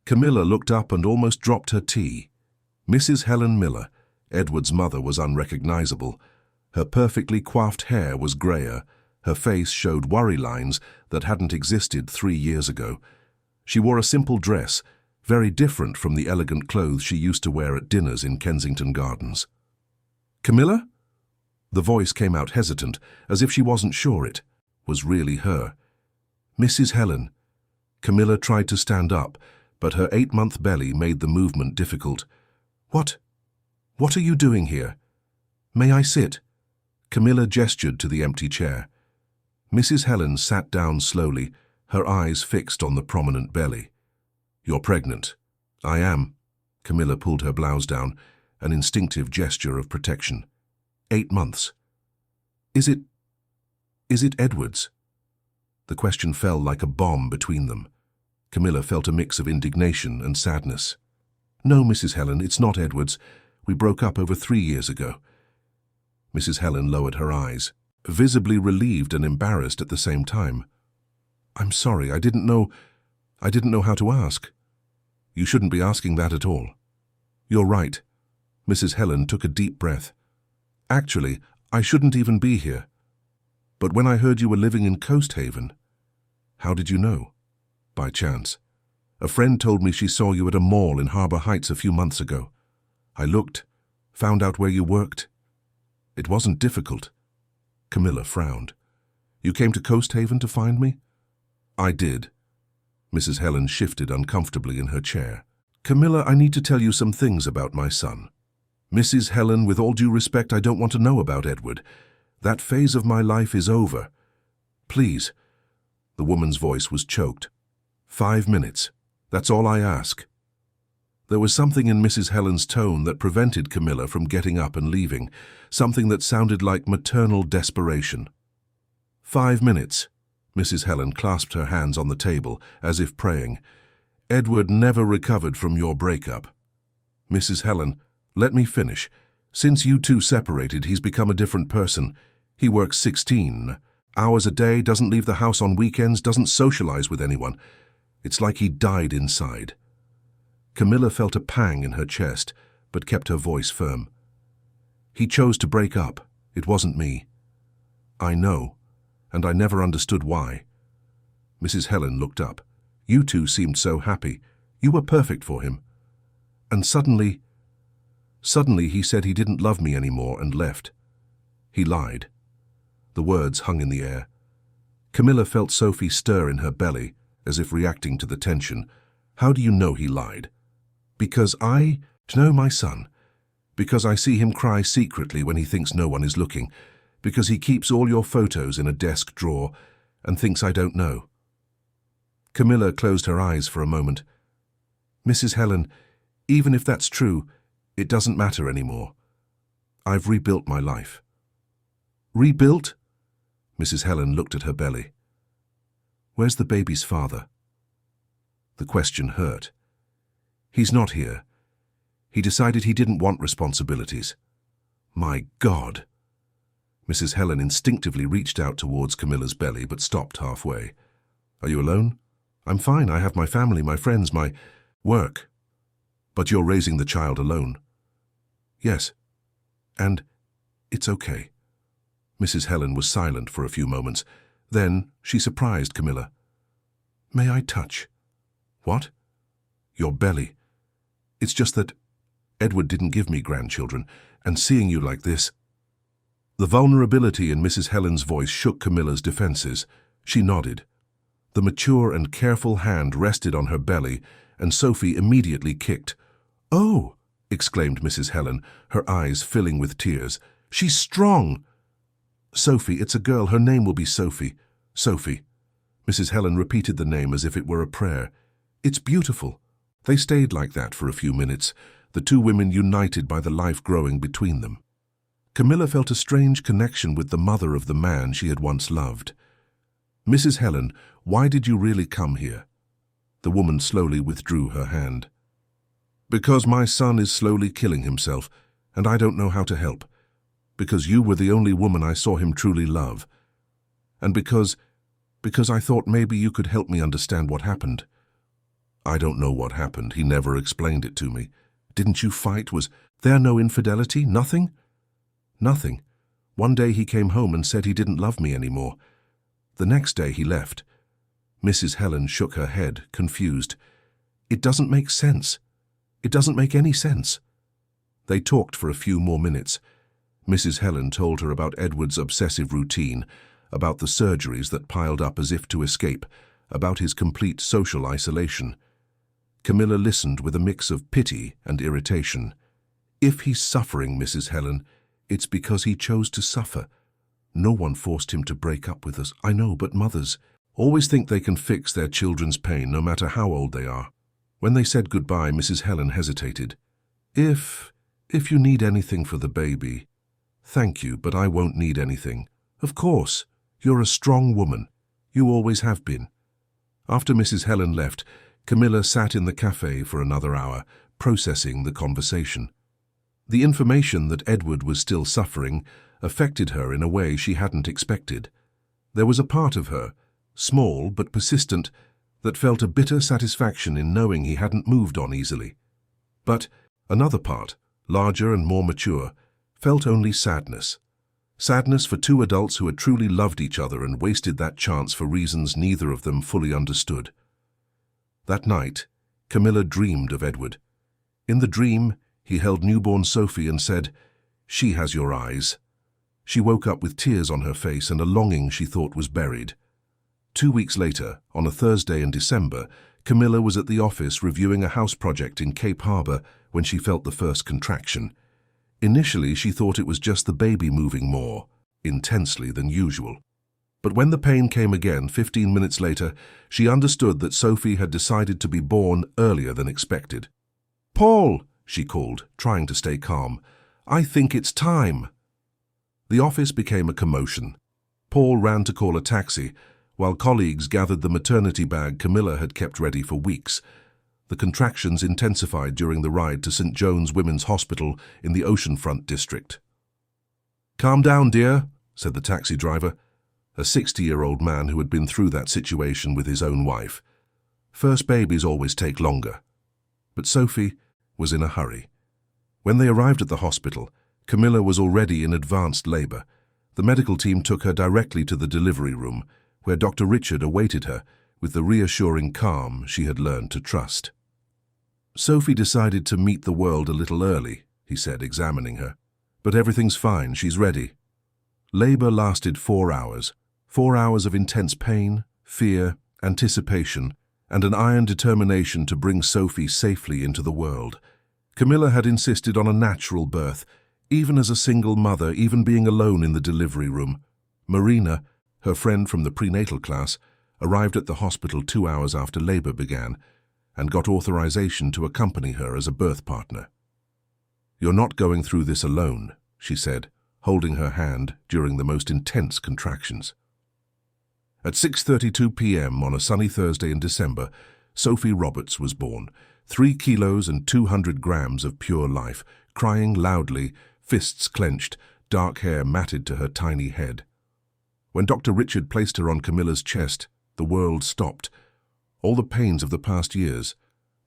Camilla looked up and almost dropped her tea. Mrs. Helen Miller, Edward's mother, was unrecognizable. Her perfectly coiffed hair was grayer. Her face showed worry lines that hadn't existed 3 years ago. She wore a simple dress, very different from the elegant clothes she used to wear at dinners in Kensington Gardens. "Camilla?" The voice came out hesitant, as if she wasn't sure it was really her. "Mrs. Helen." Camilla tried to stand up, but her 8-month belly made the movement difficult. What are you doing here?" "May I sit?" Camilla gestured to the empty chair. Mrs. Helen sat down slowly, her eyes fixed on the prominent belly. "You're pregnant." "I am." Camilla pulled her blouse down, an instinctive gesture of protection. 8 months. Is it Edward's?" The question fell like a bomb between them. Camilla felt a mix of indignation and sadness. "No, Mrs. Helen, it's not Edward's. We broke up over 3 years ago." Mrs. Helen lowered her eyes, visibly relieved and embarrassed at the same time. "I'm sorry, I didn't know how to ask." "You shouldn't be asking that at all." "You're right." Mrs. Helen took a deep breath. "Actually, I shouldn't even be here. But when I heard you were living in Coast Haven..." "How did you know?" "By chance. A friend told me she saw you at a mall in Harbor Heights a few months ago. I looked, found out where you worked. It wasn't difficult." Camilla frowned. "You came to Coast Haven to find me?" "I did." Mrs. Helen shifted uncomfortably in her chair. "Camilla, I need to tell you some things about my son." "Mrs. Helen, with all due respect, I don't want to know about Edward. That phase of my life is over. Please." The woman's voice was choked. 5 minutes. That's all I ask." There was something in Mrs. Helen's tone that prevented Camilla from getting up and leaving, something that sounded like maternal desperation. 5 minutes. Mrs. Helen clasped her hands on the table, as if praying. "Edward never recovered from your breakup." "Mrs. Helen, let me finish. Since you two separated, he's become a different person. He works 16 hours a day, doesn't leave the house on weekends, doesn't socialize with anyone. It's like he died inside." Camilla felt a pang in her chest, but kept her voice firm. "He chose to break up. It wasn't me." "I know, and I never understood why." Mrs. Helen looked up. "You two seemed so happy. You were perfect for him. And suddenly he said he didn't love me anymore and left. He lied." The words hung in the air. Camilla felt Sophie stir in her belly, as if reacting to the tension. "How do you know he lied?" "Because I know my son. Because I see him cry secretly when he thinks no one is looking. Because he keeps all your photos in a desk drawer and thinks I don't know." Camilla closed her eyes for a moment. "Mrs. Helen, even if that's true, it doesn't matter anymore. I've rebuilt my life." "Rebuilt?" Mrs. Helen looked at her belly. "Where's the baby's father?" The question hurt. "He's not here. He decided he didn't want responsibilities." "My God!" Mrs. Helen instinctively reached out towards Camilla's belly, but stopped halfway. "Are you alone?" "I'm fine. I have my family, my friends, my work." "But you're raising the child alone?" "Yes. And it's okay." Mrs. Helen was silent for a few moments. Then she surprised Camilla. "May I touch?" "What?" "Your belly. It's just that Edward didn't give me grandchildren, and seeing you like this..." The vulnerability in Mrs. Helen's voice shook Camilla's defenses. She nodded. The mature and careful hand rested on her belly, and Sophie immediately kicked. "Oh!" exclaimed Mrs. Helen, her eyes filling with tears. "She's strong!" "Sophie, it's a girl. Her name will be Sophie." "Sophie." Mrs. Helen repeated the name as if it were a prayer. "It's beautiful." They stayed like that for a few minutes, the two women united by the life growing between them. Camilla felt a strange connection with the mother of the man she had once loved. "Mrs. Helen, why did you really come here?" The woman slowly withdrew her hand. "Because my son is slowly killing himself, and I don't know how to help. Because you were the only woman I saw him truly love. And because I thought maybe you could help me understand what happened." "I don't know what happened. He never explained it to me." "Didn't you fight? Was there no infidelity? Nothing?" "Nothing. One day he came home and said he didn't love me anymore. The next day he left." Mrs. Helen shook her head, confused. "It doesn't make sense. It doesn't make any sense." They talked for a few more minutes. Mrs. Helen told her about Edward's obsessive routine, about the surgeries that piled up as if to escape, about his complete social isolation. Camilla listened with a mix of pity and irritation. "If he's suffering, Mrs. Helen, it's because he chose to suffer. No one forced him to break up with us. I know, but mothers always think they can fix their children's pain no matter how old they are." When they said goodbye, Mrs. Helen hesitated. If you need anything for the baby..." "Thank you, but I won't need anything." "Of course. You're a strong woman. You always have been." After Mrs. Helen left, Camilla sat in the cafe for another hour, processing the conversation. The information that Edward was still suffering affected her in a way she hadn't expected. There was a part of her, small but persistent, that felt a bitter satisfaction in knowing he hadn't moved on easily. But another part, larger and more mature, felt only sadness. Sadness for two adults who had truly loved each other and wasted that chance for reasons neither of them fully understood. That night, Camilla dreamed of Edward. In the dream, he held newborn Sophie and said, "She has your eyes." She woke up with tears on her face and a longing she thought was buried. 2 weeks later, on a Thursday in December, Camilla was at the office reviewing a house project in Cape Harbor when she felt the first contraction. Initially, she thought it was just the baby moving more intensely than usual. But when the pain came again 15 minutes later, she understood that Sophie had decided to be born earlier than expected. "Paul," she called, trying to stay calm, "I think it's time." The office became a commotion. Paul ran to call a taxi, while colleagues gathered the maternity bag Camilla had kept ready for weeks. The contractions intensified during the ride to St. John's Women's Hospital in the Oceanfront district. "Calm down, dear," said the taxi driver, a 60-year-old man who had been through that situation with his own wife. First babies always take longer. But Sophie was in a hurry. When they arrived at the hospital, Camilla was already in advanced labor. The medical team took her directly to the delivery room, where Dr. Richard awaited her with the reassuring calm she had learned to trust. "Sophie decided to meet the world a little early," he said, examining her. "But everything's fine, she's ready." Labor lasted 4 hours. 4 hours of intense pain, fear, anticipation, and an iron determination to bring Sophie safely into the world. Camilla had insisted on a natural birth, even as a single mother, even being alone in the delivery room. Marina, her friend from the prenatal class, arrived at the hospital 2 hours after labor began and got authorization to accompany her as a birth partner. "You're not going through this alone," she said, holding her hand during the most intense contractions. At 6:32 p.m. on a sunny Thursday in December, Sophie Roberts was born, 3 kilos and 200 grams of pure life, crying loudly, fists clenched, dark hair matted to her tiny head. When Dr. Richard placed her on Camilla's chest, the world stopped. All the pains of the past years,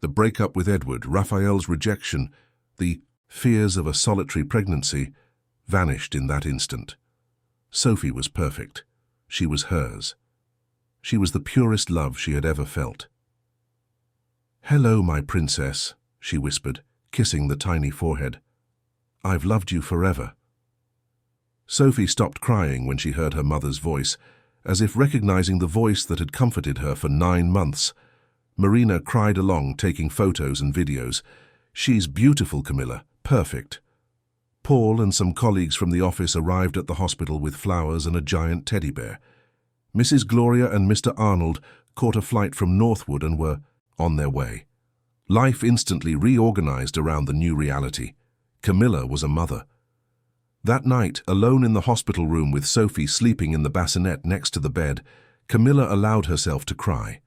the breakup with Edward, Raphael's rejection, the fears of a solitary pregnancy, vanished in that instant. Sophie was perfect. She was hers. She was the purest love she had ever felt. "Hello, my princess," she whispered, kissing the tiny forehead. "I've loved you forever." Sophie stopped crying when she heard her mother's voice, as if recognizing the voice that had comforted her for 9 months. Marina cried along, taking photos and videos. "She's beautiful, Camilla. Perfect." Paul and some colleagues from the office arrived at the hospital with flowers and a giant teddy bear. Mrs. Gloria and Mr. Arnold caught a flight from Northwood and were on their way. Life instantly reorganized around the new reality. Camilla was a mother. That night, alone in the hospital room with Sophie sleeping in the bassinet next to the bed, Camilla allowed herself to cry.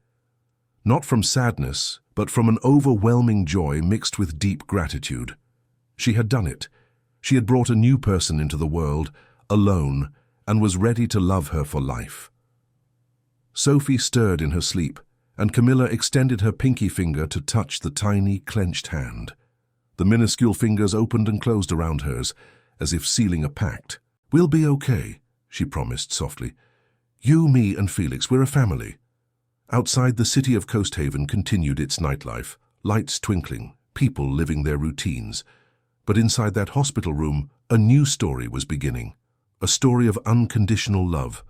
Not from sadness, but from an overwhelming joy mixed with deep gratitude. She had done it. She had brought a new person into the world, alone, and was ready to love her for life. Sophie stirred in her sleep, and Camilla extended her pinky finger to touch the tiny, clenched hand. The minuscule fingers opened and closed around hers, as if sealing a pact. "We'll be okay," she promised softly. "You, me, and Felix, we're a family." Outside, the city of Coast Haven continued its nightlife, lights twinkling, people living their routines. But inside that hospital room, a new story was beginning. A story of unconditional love,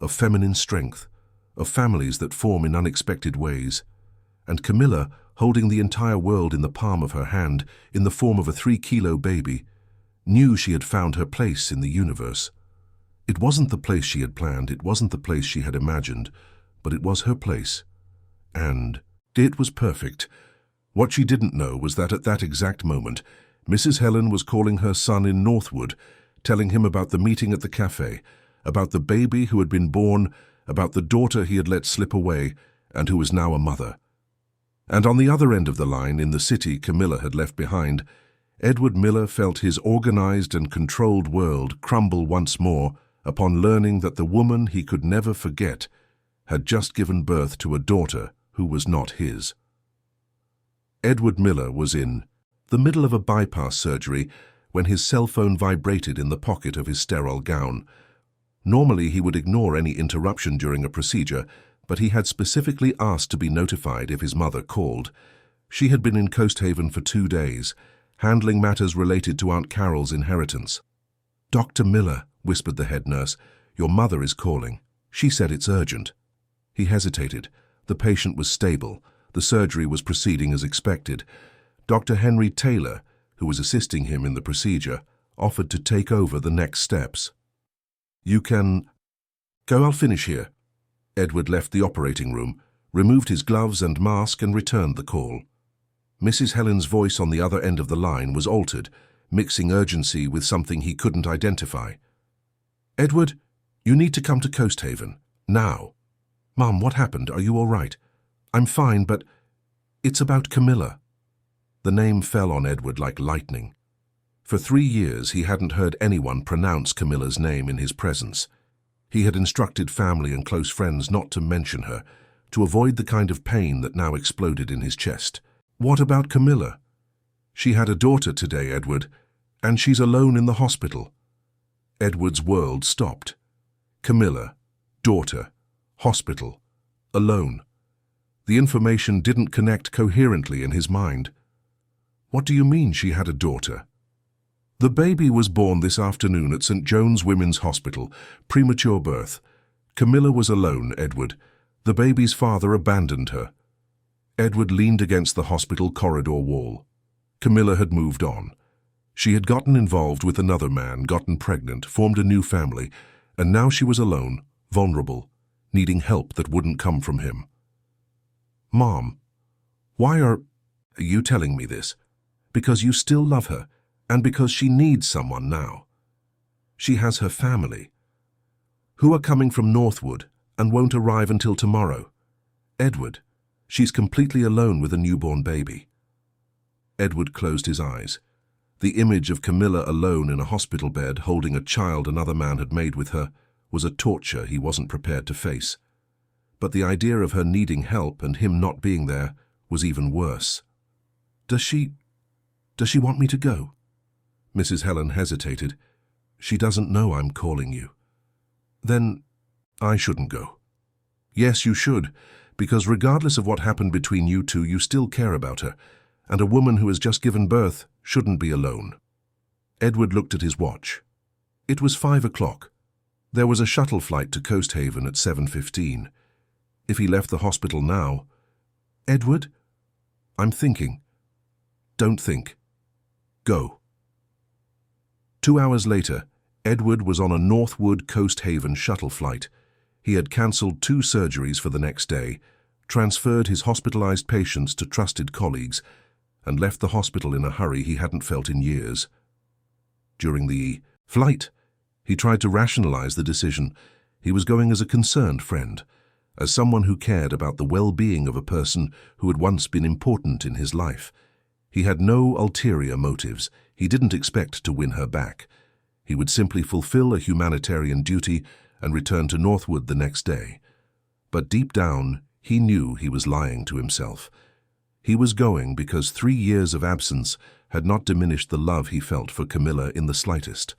of feminine strength, of families that form in unexpected ways. And Camilla, holding the entire world in the palm of her hand, in the form of a 3-kilo baby, knew she had found her place in the universe. It wasn't the place she had planned, it wasn't the place she had imagined, but it was her place. And it was perfect. What she didn't know was that at that exact moment, Mrs. Helen was calling her son in Northwood, telling him about the meeting at the cafe, about the baby who had been born, about the daughter he had let slip away and who was now a mother. And on the other end of the line, in the city Camilla had left behind, Edward Miller felt his organized and controlled world crumble once more upon learning that the woman he could never forget had just given birth to a daughter who was not his. Edward Miller was in the middle of a bypass surgery when his cell phone vibrated in the pocket of his sterile gown. Normally he would ignore any interruption during a procedure, but he had specifically asked to be notified if his mother called. She had been in Coast Haven for 2 days, handling matters related to Aunt Carol's inheritance. "Dr. Miller," whispered the head nurse, "your mother is calling. She said it's urgent." He hesitated. The patient was stable. The surgery was proceeding as expected. Dr. Henry Taylor, who was assisting him in the procedure, offered to take over the next steps. "You can go, I'll finish here." Edward left the operating room, removed his gloves and mask and returned the call. Mrs. Helen's voice on the other end of the line was altered, mixing urgency with something he couldn't identify. "Edward, you need to come to Coast Haven, now." "Mom, what happened? Are you all right?" "I'm fine, but it's about Camilla." The name fell on Edward like lightning. For 3 years he hadn't heard anyone pronounce Camilla's name in his presence. He had instructed family and close friends not to mention her, to avoid the kind of pain that now exploded in his chest. "What about Camilla?" "She had a daughter today, Edward, and she's alone in the hospital." Edward's world stopped. Camilla, daughter, hospital, alone. The information didn't connect coherently in his mind. "What do you mean she had a daughter?" "The baby was born this afternoon at St. John's Women's Hospital, premature birth. Camilla was alone, Edward. The baby's father abandoned her." Edward leaned against the hospital corridor wall. Camilla had moved on. She had gotten involved with another man, gotten pregnant, formed a new family, and now she was alone, vulnerable, needing help that wouldn't come from him. "Mom, why are you telling me this?" "Because you still love her, and because she needs someone now. She has her family, who are coming from Northwood and won't arrive until tomorrow. Edward, she's completely alone with a newborn baby." Edward closed his eyes. The image of Camilla alone in a hospital bed holding a child another man had made with her was a torture he wasn't prepared to face. But the idea of her needing help and him not being there was even worse. Does she want me to go?" Mrs. Helen hesitated. "She doesn't know I'm calling you." "Then I shouldn't go." "Yes, you should, because regardless of what happened between you two, you still care about her, and a woman who has just given birth shouldn't be alone." Edward looked at his watch. It was 5 o'clock. There was a shuttle flight to Coast Haven at 7:15. If he left the hospital now... "Edward, I'm thinking." "Don't think. Go." 2 hours later, Edward was on a Northwood Coast Haven shuttle flight. He had cancelled 2 surgeries for the next day, transferred his hospitalized patients to trusted colleagues, and left the hospital in a hurry he hadn't felt in years. During the flight, he tried to rationalize the decision. He was going as a concerned friend, as someone who cared about the well-being of a person who had once been important in his life. He had no ulterior motives. He didn't expect to win her back. He would simply fulfill a humanitarian duty and return to Northwood the next day. But deep down, he knew he was lying to himself. He was going because 3 years of absence had not diminished the love he felt for Camilla in the slightest.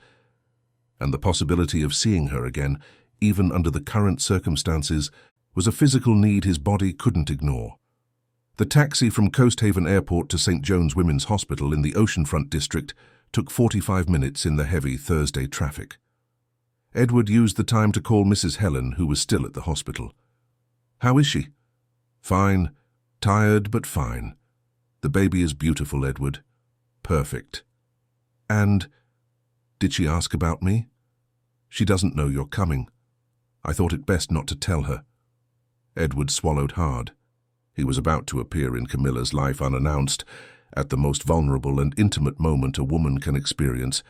And the possibility of seeing her again, even under the current circumstances, was a physical need his body couldn't ignore. The taxi from Coast Haven Airport to St. John's Women's Hospital in the Oceanfront district took 45 minutes in the heavy Thursday traffic. Edward used the time to call Mrs. Helen, who was still at the hospital. "How is she?" "Fine. Tired, but fine. The baby is beautiful, Edward. Perfect." "And did she ask about me?" "She doesn't know you're coming. I thought it best not to tell her." Edward swallowed hard. He was about to appear in Camilla's life unannounced, at the most vulnerable and intimate moment a woman can experience.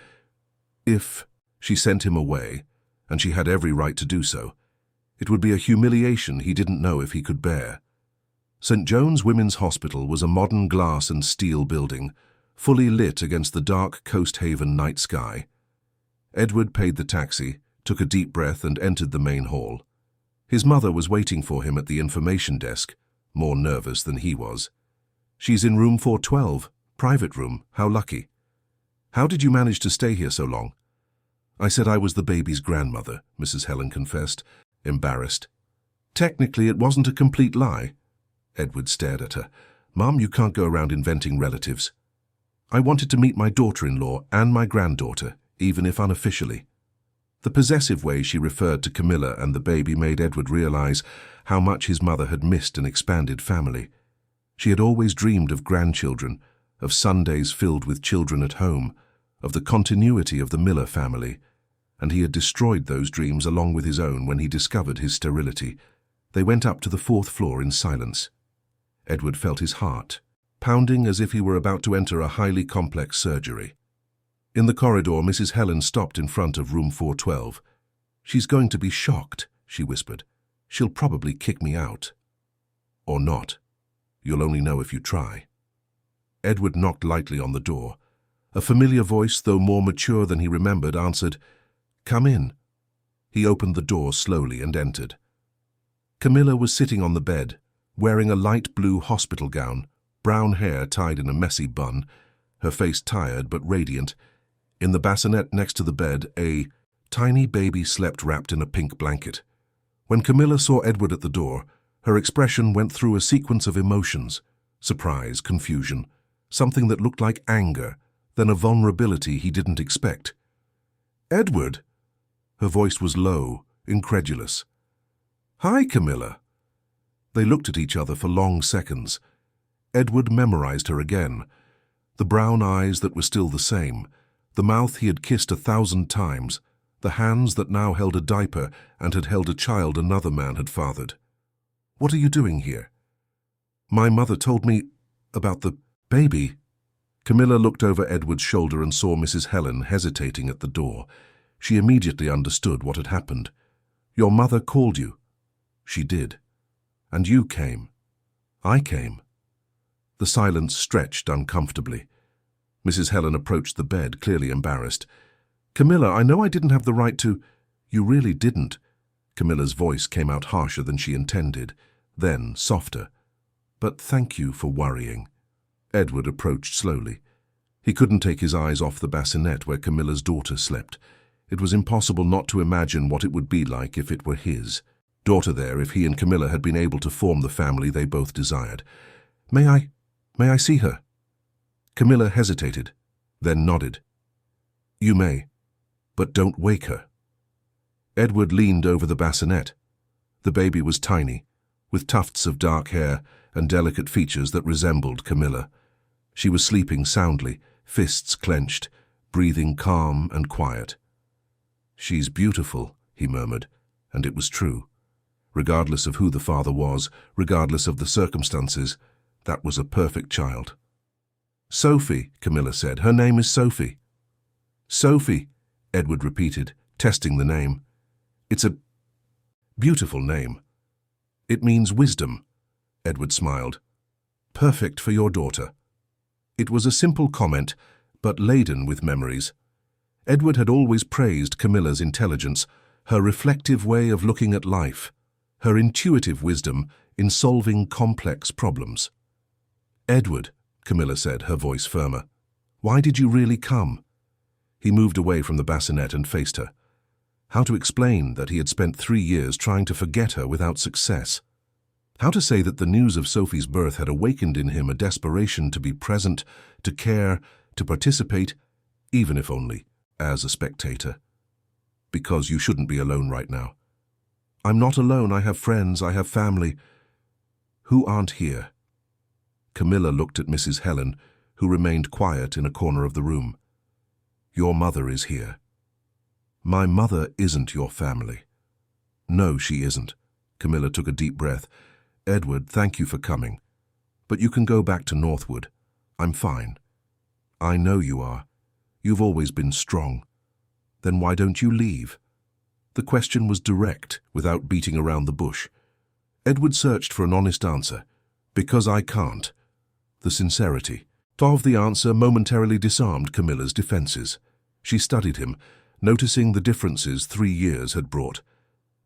If she sent him away, and she had every right to do so, It would be a humiliation he didn't know if he could bear. St. John's Women's Hospital was a modern glass and steel building, fully lit against the dark Coast Haven night sky. Edward paid the taxi, took a deep breath and entered the main hall. His mother was waiting for him at the information desk, more nervous than he was. "She's in room 412, private room, how lucky. How did you manage to stay here so long?" "I said I was the baby's grandmother," Mrs. Helen confessed, embarrassed. "Technically, it wasn't a complete lie." Edward stared at her. "Mum, you can't go around inventing relatives. I wanted to meet my daughter-in-law and my granddaughter, even if unofficially." The possessive way she referred to Camilla and the baby made Edward realize how much his mother had missed an expanded family. She had always dreamed of grandchildren, of Sundays filled with children at home, of the continuity of the Miller family, and he had destroyed those dreams along with his own when he discovered his sterility. They went up to the 4th floor in silence. Edward felt his heart pounding as if he were about to enter a highly complex surgery. In the corridor, Mrs. Helen stopped in front of room 412. "She's going to be shocked," she whispered. "She'll probably kick me out." "Or not. You'll only know if you try." Edward knocked lightly on the door. A familiar voice, though more mature than he remembered, answered, "Come in." He opened the door slowly and entered. Camilla was sitting on the bed, wearing a light blue hospital gown, brown hair tied in a messy bun, her face tired but radiant. In the bassinet next to the bed, a tiny baby slept wrapped in a pink blanket. When Camilla saw Edward at the door, her expression went through a sequence of emotions: surprise, confusion, something that looked like anger, then a vulnerability he didn't expect. "Edward?" Her voice was low, incredulous. "Hi, Camilla." They looked at each other for long seconds. Edward memorized her again. The brown eyes that were still the same, the mouth he had kissed 1,000 times, the hands that now held a diaper and had held a child another man had fathered. "What are you doing here?" "My mother told me about the baby." Camilla looked over Edward's shoulder and saw Mrs. Helen hesitating at the door. She immediately understood what had happened. "Your mother called you." "She did. And you came." "I came." The silence stretched uncomfortably. Mrs. Helen approached the bed, clearly embarrassed. "Camilla, I know I didn't have the right to—" "You really didn't." Camilla's voice came out harsher than she intended, then softer. "But thank you for worrying." Edward approached slowly. He couldn't take his eyes off the bassinet where Camilla's daughter slept. It was impossible not to imagine what it would be like if it were his daughter there, if he and Camilla had been able to form the family they both desired. May I see her?" Camilla hesitated, then nodded. "You may, but don't wake her." Edward leaned over the bassinet. The baby was tiny, with tufts of dark hair and delicate features that resembled Camilla. She was sleeping soundly, fists clenched, breathing calm and quiet. "She's beautiful," he murmured, and it was true. Regardless of who the father was, regardless of the circumstances, that was a perfect child. "Sophie," Camilla said. "Her name is Sophie." "Sophie," Edward repeated, testing the name. "It's a beautiful name." "It means wisdom," Edward smiled. "Perfect for your daughter." It was a simple comment, but laden with memories. Edward had always praised Camilla's intelligence, her reflective way of looking at life, her intuitive wisdom in solving complex problems. "Edward," Camilla said, her voice firmer, "why did you really come?" He moved away from the bassinet and faced her. How to explain that he had spent 3 years trying to forget her without success? How to say that the news of Sophie's birth had awakened in him a desperation to be present, to care, to participate, even if only as a spectator? "Because you shouldn't be alone right now." "I'm not alone. I have friends. I have family." "Who aren't here?" Camilla looked at Mrs. Helen, who remained quiet in a corner of the room. "Your mother is here." "My mother isn't your family." "No, she isn't." Camilla took a deep breath. "Edward, thank you for coming. But you can go back to Northwood. I'm fine." "I know you are. You've always been strong." "Then why don't you leave?" The question was direct, without beating around the bush. Edward searched for an honest answer. Because I can't. The sincerity of the answer momentarily disarmed Camilla's defenses. She studied him, noticing the differences 3 years had brought.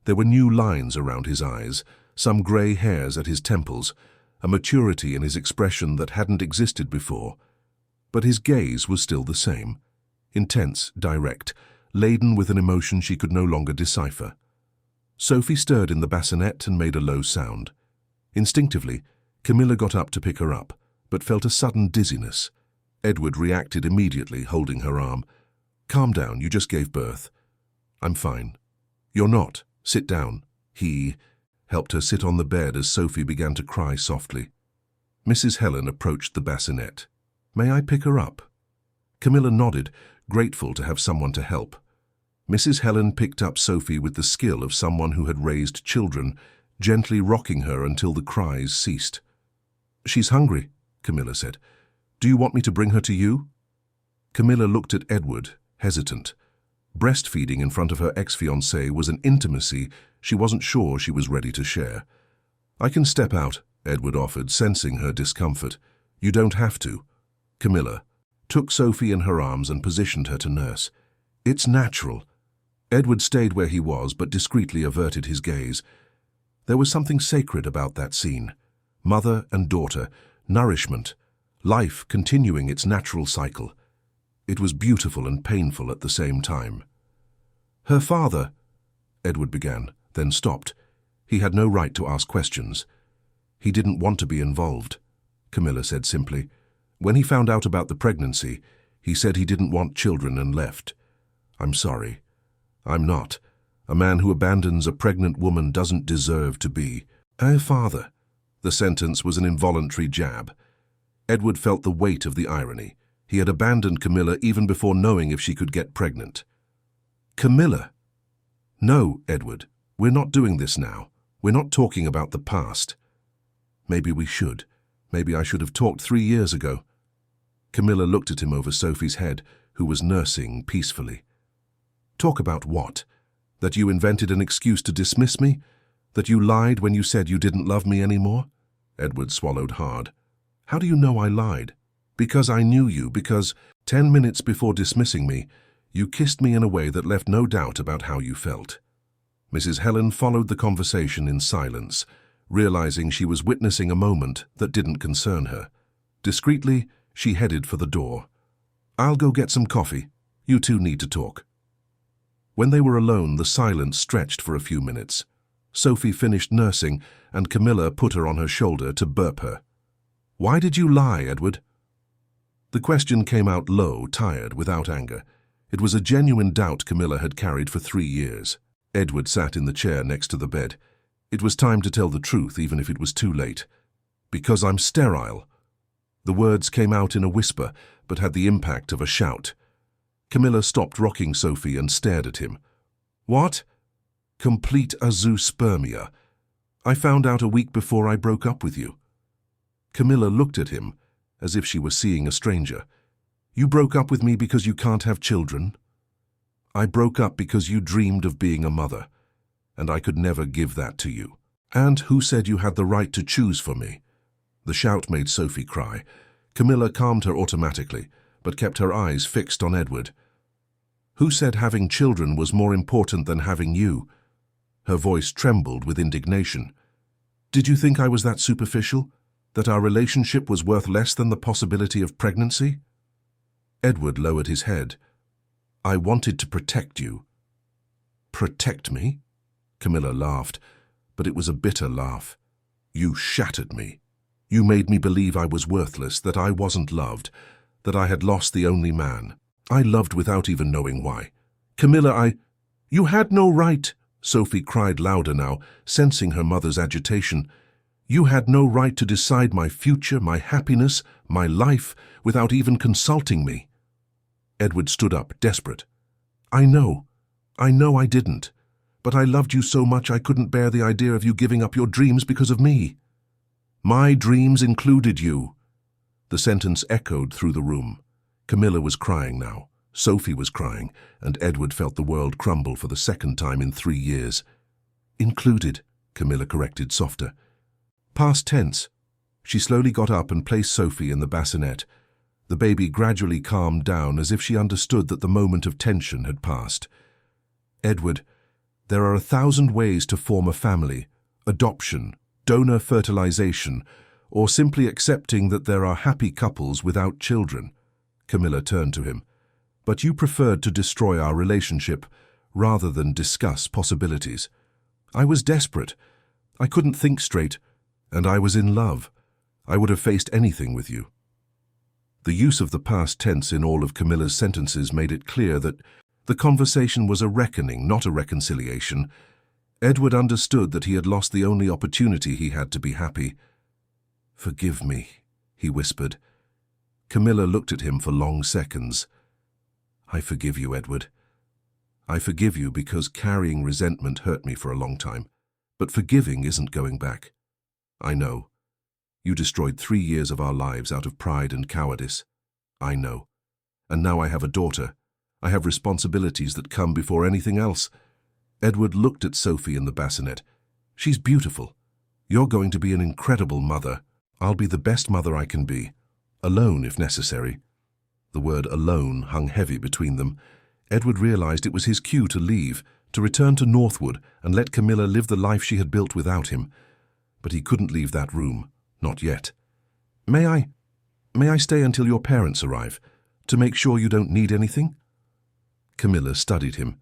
There were new lines around his eyes, some grey hairs at his temples, a maturity in his expression that hadn't existed before. But his gaze was still the same, intense, direct, laden with an emotion she could no longer decipher. Sophie stirred in the bassinet and made a low sound. Instinctively, Camilla got up to pick her up, but felt a sudden dizziness. Edward reacted immediately, holding her arm. "Calm down, you just gave birth." "I'm fine." "You're not. Sit down." He helped her sit on the bed as Sophie began to cry softly. Mrs. Helen approached the bassinet. "May I pick her up?" Camilla nodded, grateful to have someone to help. Mrs. Helen picked up Sophie with the skill of someone who had raised children, gently rocking her until the cries ceased. "She's hungry," Camilla said. "Do you want me to bring her to you?" Camilla looked at Edward, hesitant. Breastfeeding in front of her ex-fiancé was an intimacy she wasn't sure she was ready to share. "I can step out," Edward offered, sensing her discomfort. "You don't have to." Camilla took Sophie in her arms and positioned her to nurse. "It's natural." Edward stayed where he was, but discreetly averted his gaze. There was something sacred about that scene. Mother and daughter, nourishment, life continuing its natural cycle. It was beautiful and painful at the same time. "Her father," Edward began, then stopped. He had no right to ask questions. "He didn't want to be involved," Camilla said simply. "When he found out about the pregnancy, he said he didn't want children and left. I'm sorry. I'm not. A man who abandons a pregnant woman doesn't deserve to be her father." The sentence was an involuntary jab. Edward felt the weight of the irony. He had abandoned Camilla even before knowing if she could get pregnant. "Camilla!" "No, Edward, we're not doing this now. We're not talking about the past." "Maybe we should. Maybe I should have talked 3 years ago." Camilla looked at him over Sophie's head, who was nursing peacefully. "Talk about what? That you invented an excuse to dismiss me? That you lied when you said you didn't love me anymore?" Edward swallowed hard. "How do you know I lied?" "Because I knew you, because 10 minutes before dismissing me, you kissed me in a way that left no doubt about how you felt." Mrs. Helen followed the conversation in silence, realizing she was witnessing a moment that didn't concern her. Discreetly, she headed for the door. "I'll go get some coffee. You two need to talk." When they were alone, the silence stretched for a few minutes. Sophie finished nursing, and Camilla put her on her shoulder to burp her. "Why did you lie, Edward?" The question came out low, tired, without anger. It was a genuine doubt Camilla had carried for 3 years. Edward sat in the chair next to the bed. It was time to tell the truth, even if it was too late. "Because I'm sterile." The words came out in a whisper, but had the impact of a shout. Camilla stopped rocking Sophie and stared at him. "What?" "Complete azoospermia. I found out a week before I broke up with you." Camilla looked at him, as if she were seeing a stranger. "You broke up with me because you can't have children?" "I broke up because you dreamed of being a mother, and I could never give that to you." "And who said you had the right to choose for me?" The shout made Sophie cry. Camilla calmed her automatically, but kept her eyes fixed on Edward. "Who said having children was more important than having you?" Her voice trembled with indignation. "Did you think I was that superficial? That our relationship was worth less than the possibility of pregnancy?" Edward lowered his head. "I wanted to protect you." "Protect me?" Camilla laughed, but it was a bitter laugh. "You shattered me. You made me believe I was worthless, that I wasn't loved, that I had lost the only man. I loved without even knowing why. Camilla, You had no right," Sophie cried louder now, sensing her mother's agitation. "You had no right to decide my future, my happiness, my life, without even consulting me." Edward stood up, desperate. I know I didn't. But I loved you so much I couldn't bear the idea of you giving up your dreams because of me." "My dreams included you." The sentence echoed through the room. Camilla was crying now, Sophie was crying, and Edward felt the world crumble for the second time in 3 years. Included, Camilla corrected softer. Past tense. She slowly got up and placed Sophie in the bassinet. The baby gradually calmed down as if she understood that the moment of tension had passed. Edward, there are 1,000 ways to form a family: adoption, donor fertilization, or simply accepting that there are happy couples without children. Camilla turned to him. But you preferred to destroy our relationship rather than discuss possibilities. I was desperate. I couldn't think straight, and I was in love. I would have faced anything with you. The use of the past tense in all of Camilla's sentences made it clear that the conversation was a reckoning, not a reconciliation. Edward understood that he had lost the only opportunity he had to be happy. "Forgive me," he whispered. Camilla looked at him for long seconds. "I forgive you, Edward. I forgive you because carrying resentment hurt me for a long time. But forgiving isn't going back. I know. You destroyed 3 years of our lives out of pride and cowardice. I know. And now I have a daughter. I have responsibilities that come before anything else." Edward looked at Sophie in the bassinet. "She's beautiful. You're going to be an incredible mother. I'll be the best mother I can be. Alone, if necessary." The word alone hung heavy between them. Edward realized it was his cue to leave, to return to Northwood and let Camilla live the life she had built without him. But he couldn't leave that room. Not yet. May I stay until your parents arrive, to make sure you don't need anything?" Camilla studied him.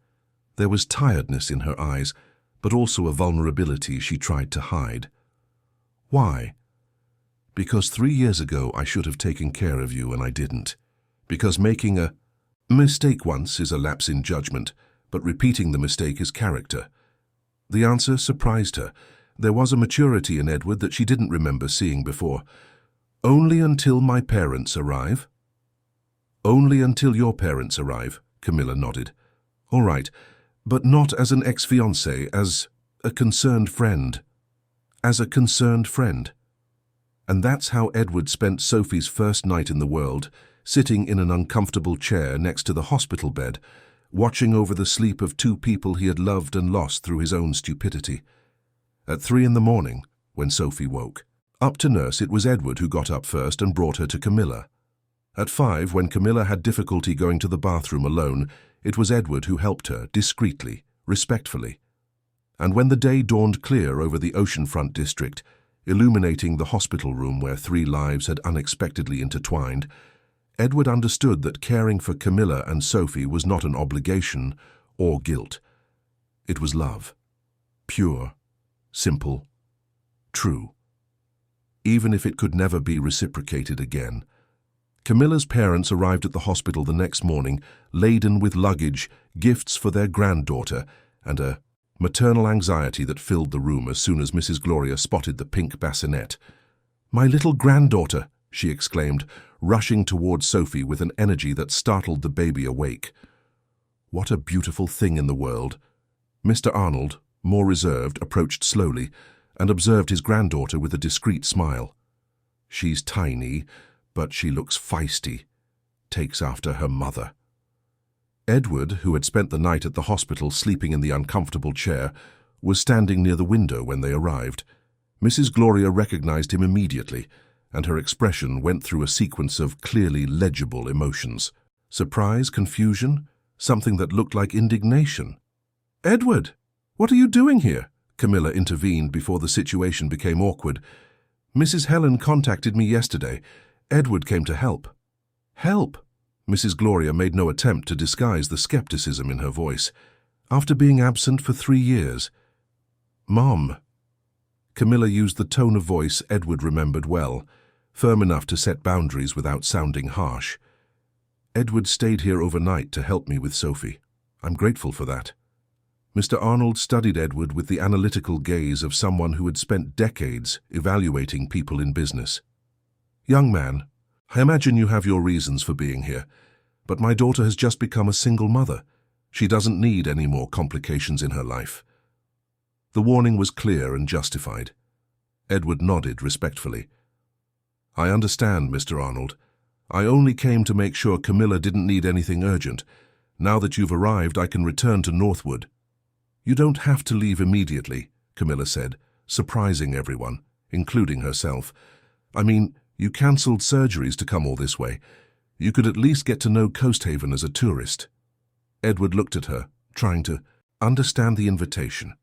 There was tiredness in her eyes, but also a vulnerability she tried to hide. "Why?" "Because 3 years ago I should have taken care of you and I didn't. Because making a mistake once is a lapse in judgment, but repeating the mistake is character." The answer surprised her. There was a maturity in Edward that she didn't remember seeing before. "Only until my parents arrive?" "Only until your parents arrive," Camilla nodded. "All right, but not as an ex-fiancé, as a concerned friend." "As a concerned friend." And that's how Edward spent Sophie's first night in the world, sitting in an uncomfortable chair next to the hospital bed, watching over the sleep of 2 people he had loved and lost through his own stupidity. At 3 in the morning, when Sophie woke. Up to nurse, it was Edward who got up first and brought her to Camilla. At 5, when Camilla had difficulty going to the bathroom alone, it was Edward who helped her, discreetly, respectfully. And when the day dawned clear over the oceanfront district, illuminating the hospital room where 3 lives had unexpectedly intertwined, Edward understood that caring for Camilla and Sophie was not an obligation or guilt. It was love. Pure, simple, true. Even if it could never be reciprocated again. Camilla's parents arrived at the hospital the next morning, laden with luggage, gifts for their granddaughter, and a maternal anxiety that filled the room as soon as Mrs. Gloria spotted the pink bassinet. "My little granddaughter," she exclaimed, rushing towards Sophie with an energy that startled the baby awake. What a beautiful thing in the world. Mr. Arnold, more reserved, approached slowly and observed his granddaughter with a discreet smile. "She's tiny, but she looks feisty. Takes after her mother." Edward, who had spent the night at the hospital sleeping in the uncomfortable chair, was standing near the window when they arrived. Mrs. Gloria recognized him immediately, and her expression went through a sequence of clearly legible emotions. Surprise, confusion, something that looked like indignation. "Edward, what are you doing here?" Camilla intervened before the situation became awkward. "Mrs. Helen contacted me yesterday. Edward came to help." "Help?" Mrs. Gloria made no attempt to disguise the skepticism in her voice. "After being absent for 3 years." "Mom." Camilla used the tone of voice Edward remembered well, firm enough to set boundaries without sounding harsh. "Edward stayed here overnight to help me with Sophie. I'm grateful for that." Mr. Arnold studied Edward with the analytical gaze of someone who had spent decades evaluating people in business. "Young man, I imagine you have your reasons for being here, but my daughter has just become a single mother. She doesn't need any more complications in her life." The warning was clear and justified. Edward nodded respectfully. "I understand, Mr. Arnold. I only came to make sure Camilla didn't need anything urgent. Now that you've arrived, I can return to Northwood." "You don't have to leave immediately," Camilla said, surprising everyone, including herself. "I mean, you cancelled surgeries to come all this way. You could at least get to know Coast Haven as a tourist." Edward looked at her, trying to understand the invitation.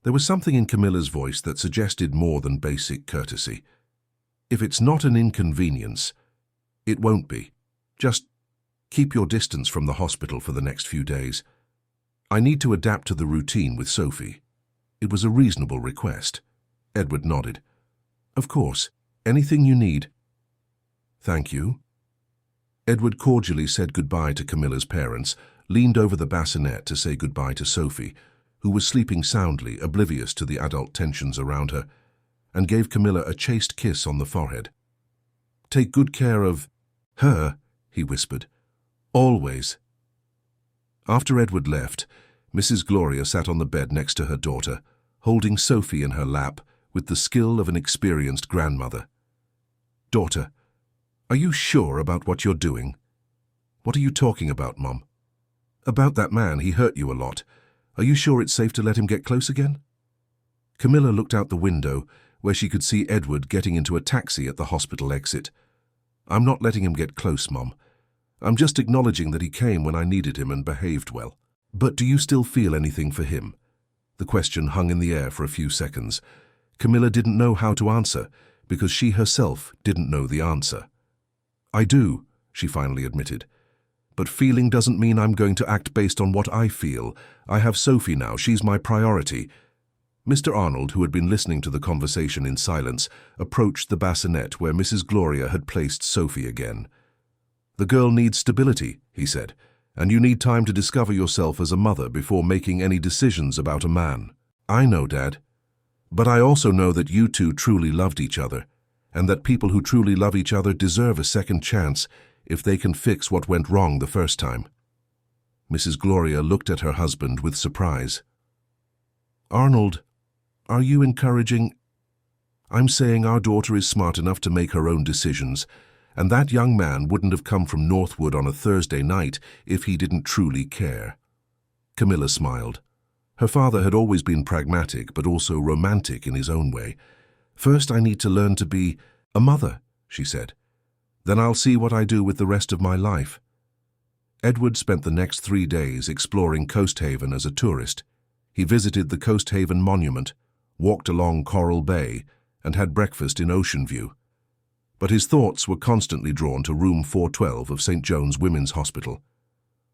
There was something in Camilla's voice that suggested more than basic courtesy. "If it's not an inconvenience, it won't be. Just keep your distance from the hospital for the next few days. I need to adapt to the routine with Sophie." It was a reasonable request. Edward nodded. "Of course. Anything you need." "Thank you." Edward cordially said goodbye to Camilla's parents, leaned over the bassinet to say goodbye to Sophie, who was sleeping soundly, oblivious to the adult tensions around her, and gave Camilla a chaste kiss on the forehead. "Take good care of her," he whispered. "Always." After Edward left, Mrs. Gloria sat on the bed next to her daughter, holding Sophie in her lap with the skill of an experienced grandmother. "Daughter, are you sure about what you're doing?" "What are you talking about, Mom?" "About that man. He hurt you a lot. Are you sure it's safe to let him get close again?" Camilla looked out the window, where she could see Edward getting into a taxi at the hospital exit. "I'm not letting him get close, Mom. I'm just acknowledging that he came when I needed him and behaved well." "But do you still feel anything for him?" The question hung in the air for a few seconds. Camilla didn't know how to answer, because she herself didn't know the answer. "I do," she finally admitted. "But feeling doesn't mean I'm going to act based on what I feel. I have Sophie now. She's my priority." Mr. Arnold, who had been listening to the conversation in silence, approached the bassinet where Mrs. Gloria had placed Sophie again. "The girl needs stability," he said, "and you need time to discover yourself as a mother before making any decisions about a man." "I know, Dad. But I also know that you two truly loved each other, and that people who truly love each other deserve a second chance if they can fix what went wrong the first time." Mrs. Gloria looked at her husband with surprise. "Arnold, are you encouraging—" "I'm saying our daughter is smart enough to make her own decisions, and that young man wouldn't have come from Northwood on a Thursday night if he didn't truly care." Camilla smiled. Her father had always been pragmatic but also romantic in his own way. "First, I need to learn to be a mother," she said. "Then I'll see what I do with the rest of my life." Edward spent the next 3 days exploring Coast Haven as a tourist. He visited the Coast Haven Monument, walked along Coral Bay, and had breakfast in Ocean View. But his thoughts were constantly drawn to room 412 of St. John's Women's Hospital.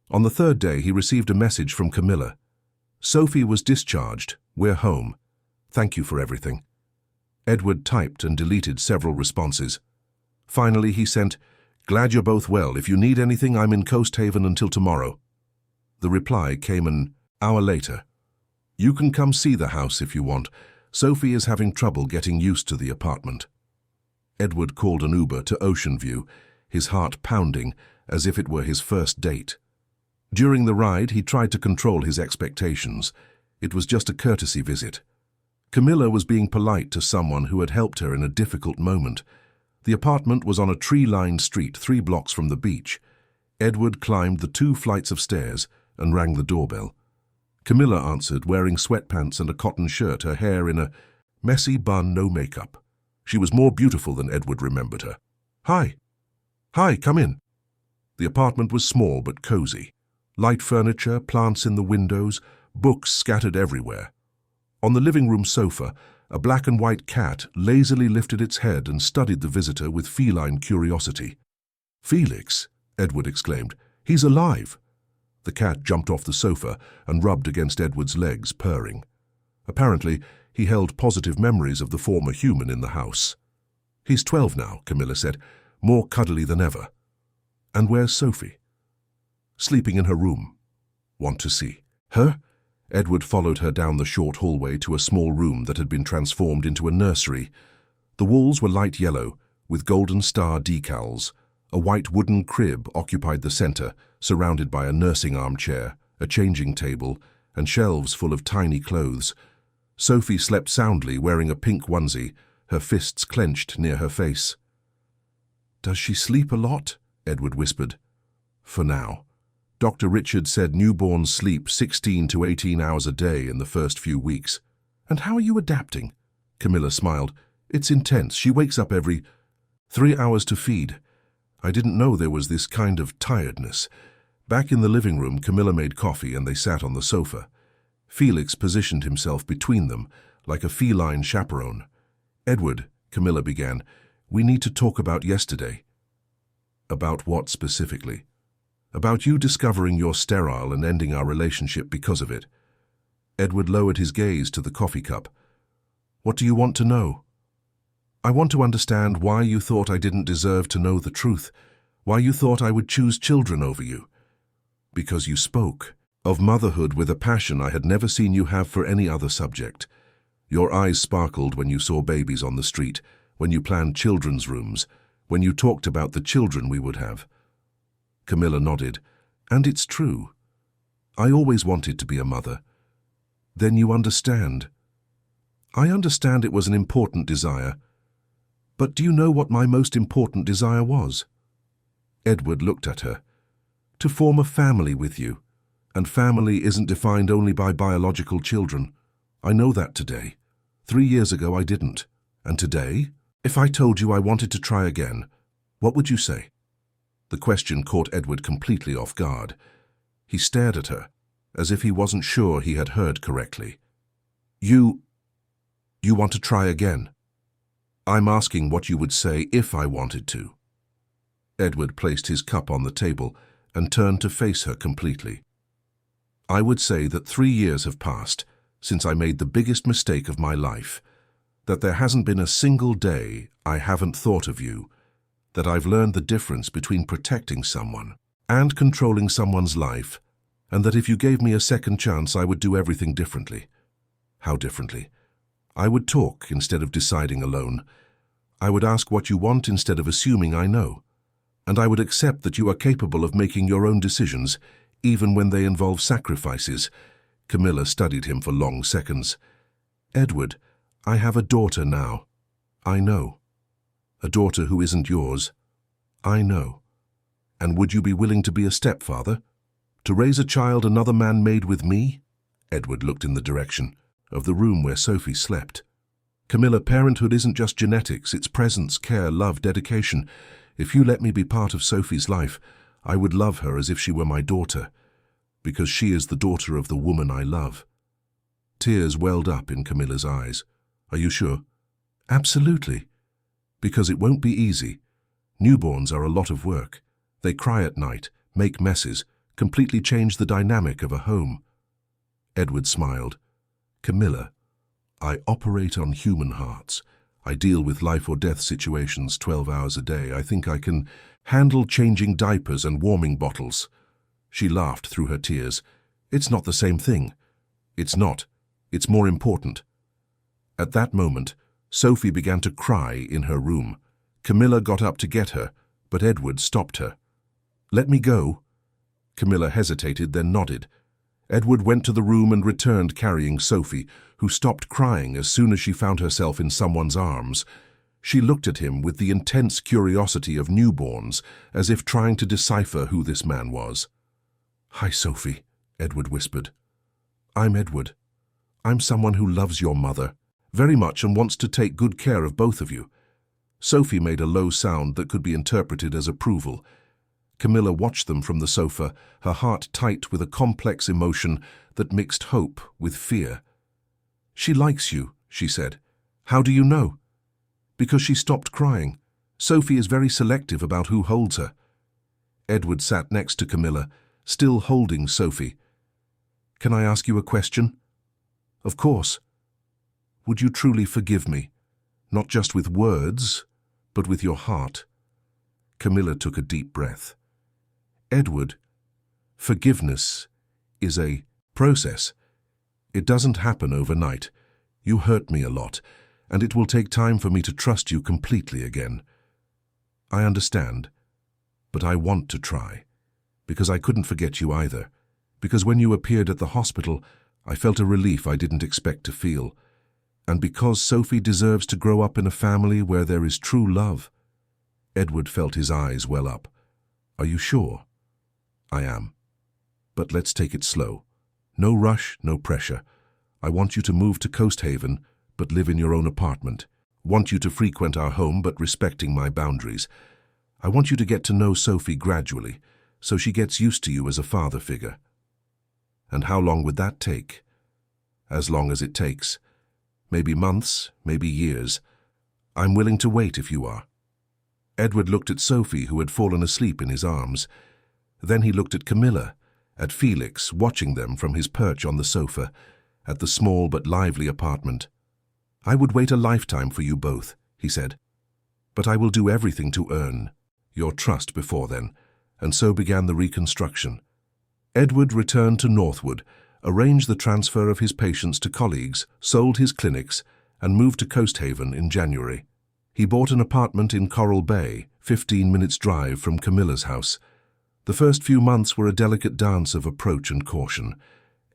On the 3rd day, he received a message from Camilla. "Sophie was discharged. We're home. Thank you for everything." Edward typed and deleted several responses. Finally, he sent, "Glad you're both well. If you need anything, I'm in Coast Haven until tomorrow." The reply came an hour later. "You can come see the house if you want. Sophie is having trouble getting used to the apartment." Edward called an Uber to Ocean View, his heart pounding as if it were his first date. During the ride, he tried to control his expectations. It was just a courtesy visit. Camilla was being polite to someone who had helped her in a difficult moment. The apartment was on a tree-lined street 3 blocks from the beach. Edward climbed the 2 flights of stairs and rang the doorbell. Camilla answered, wearing sweatpants and a cotton shirt, her hair in a messy bun, no makeup. She was more beautiful than Edward remembered her. "Hi. Hi, come in." The apartment was small but cozy. Light furniture, plants in the windows, books scattered everywhere. On the living room sofa, a black and white cat lazily lifted its head and studied the visitor with feline curiosity. "Felix," Edward exclaimed. "He's alive." The cat jumped off the sofa and rubbed against Edward's legs, purring. Apparently, he held positive memories of the former human in the house. "He's 12 now," Camilla said, "more cuddly than ever." "And where's Sophie?" "Sleeping in her room." "Want to see her?" Edward followed her down the short hallway to a small room that had been transformed into a nursery. The walls were light yellow, with golden star decals. A white wooden crib occupied the center, surrounded by a nursing armchair, a changing table, and shelves full of tiny clothes. Sophie slept soundly, wearing a pink onesie, her fists clenched near her face. Does she sleep a lot? Edward whispered. For now. Dr. Richard said newborns sleep 16 to 18 hours a day in the first few weeks. And how are you adapting? Camilla smiled. It's intense. She wakes up every 3 hours to feed. I didn't know there was this kind of tiredness. Back in the living room, Camilla made coffee and they sat on the sofa. Felix positioned himself between them, like a feline chaperone. Edward, Camilla began, we need to talk about yesterday. About what specifically? About you discovering you're sterile and ending our relationship because of it. Edward lowered his gaze to the coffee cup. What do you want to know? I want to understand why you thought I didn't deserve to know the truth, why you thought I would choose children over you. Because you spoke of motherhood with a passion I had never seen you have for any other subject. Your eyes sparkled when you saw babies on the street, when you planned children's rooms, when you talked about the children we would have. Camilla nodded. And it's true. I always wanted to be a mother. Then you understand. I understand it was an important desire. But do you know what my most important desire was? Edward looked at her. To form a family with you. And family isn't defined only by biological children. I know that today. 3 years ago I didn't. And today, if I told you I wanted to try again, what would you say? The question caught Edward completely off guard. He stared at her, as if he wasn't sure he had heard correctly. You want to try again? I'm asking what you would say if I wanted to. Edward placed his cup on the table and turned to face her completely. I would say that 3 years have passed since I made the biggest mistake of my life, that there hasn't been a single day I haven't thought of you, that I've learned the difference between protecting someone and controlling someone's life, and that if you gave me a second chance, I would do everything differently. How differently? I would talk instead of deciding alone. I would ask what you want instead of assuming I know. And I would accept that you are capable of making your own decisions, even when they involve sacrifices. Camilla studied him for long seconds. Edward, I have a daughter now. I know. A daughter who isn't yours. I know. And would you be willing to be a stepfather? To raise a child another man made with me? Edward looked in the direction of the room where Sophie slept. Camilla, parenthood isn't just genetics, it's presence, care, love, dedication. If you let me be part of Sophie's life, I would love her as if she were my daughter, because she is the daughter of the woman I love. Tears welled up in Camilla's eyes. Are you sure? Absolutely. Because it won't be easy. Newborns are a lot of work. They cry at night, make messes, completely change the dynamic of a home. Edward smiled. Camilla, I operate on human hearts. I deal with life or death situations 12 hours a day. I think I can handle changing diapers and warming bottles. She laughed through her tears. It's not the same thing. It's not. It's more important. At that moment, Sophie began to cry in her room. Camilla got up to get her, but Edward stopped her. Let me go. Camilla hesitated, then nodded. Edward went to the room and returned carrying Sophie, who stopped crying as soon as she found herself in someone's arms. She looked at him with the intense curiosity of newborns, as if trying to decipher who this man was. Hi, Sophie, Edward whispered. I'm Edward. I'm someone who loves your mother very much and wants to take good care of both of you. Sophie made a low sound that could be interpreted as approval. Camilla watched them from the sofa, her heart tight with a complex emotion that mixed hope with fear. She likes you, she said. How do you know? Because she stopped crying. Sophie is very selective about who holds her. Edward sat next to Camilla, still holding Sophie. Can I ask you a question? Of course. Would you truly forgive me? Not just with words, but with your heart. Camilla took a deep breath. Edward, forgiveness is a process. It doesn't happen overnight. You hurt me a lot, and it will take time for me to trust you completely again. I understand, but I want to try, because I couldn't forget you either, because when you appeared at the hospital, I felt a relief I didn't expect to feel, and because Sophie deserves to grow up in a family where there is true love. Edward felt his eyes well up. "Are you sure?" "I am. But let's take it slow. No rush, no pressure. I want you to move to Coast Haven, but live in your own apartment. Want you to frequent our home, but respecting my boundaries. I want you to get to know Sophie gradually, so she gets used to you as a father figure." "And how long would that take?" "As long as it takes. Maybe months, maybe years. I'm willing to wait if you are." Edward looked at Sophie, who had fallen asleep in his arms. Then he looked at Camilla, at Felix, watching them from his perch on the sofa, at the small but lively apartment. "I would wait a lifetime for you both," he said. "But I will do everything to earn your trust before then." And so began the reconstruction. Edward returned to Northwood, arranged the transfer of his patients to colleagues, sold his clinics, and moved to Coast Haven in January. He bought an apartment in Coral Bay, 15 minutes' drive from Camilla's house. The first few months were a delicate dance of approach and caution.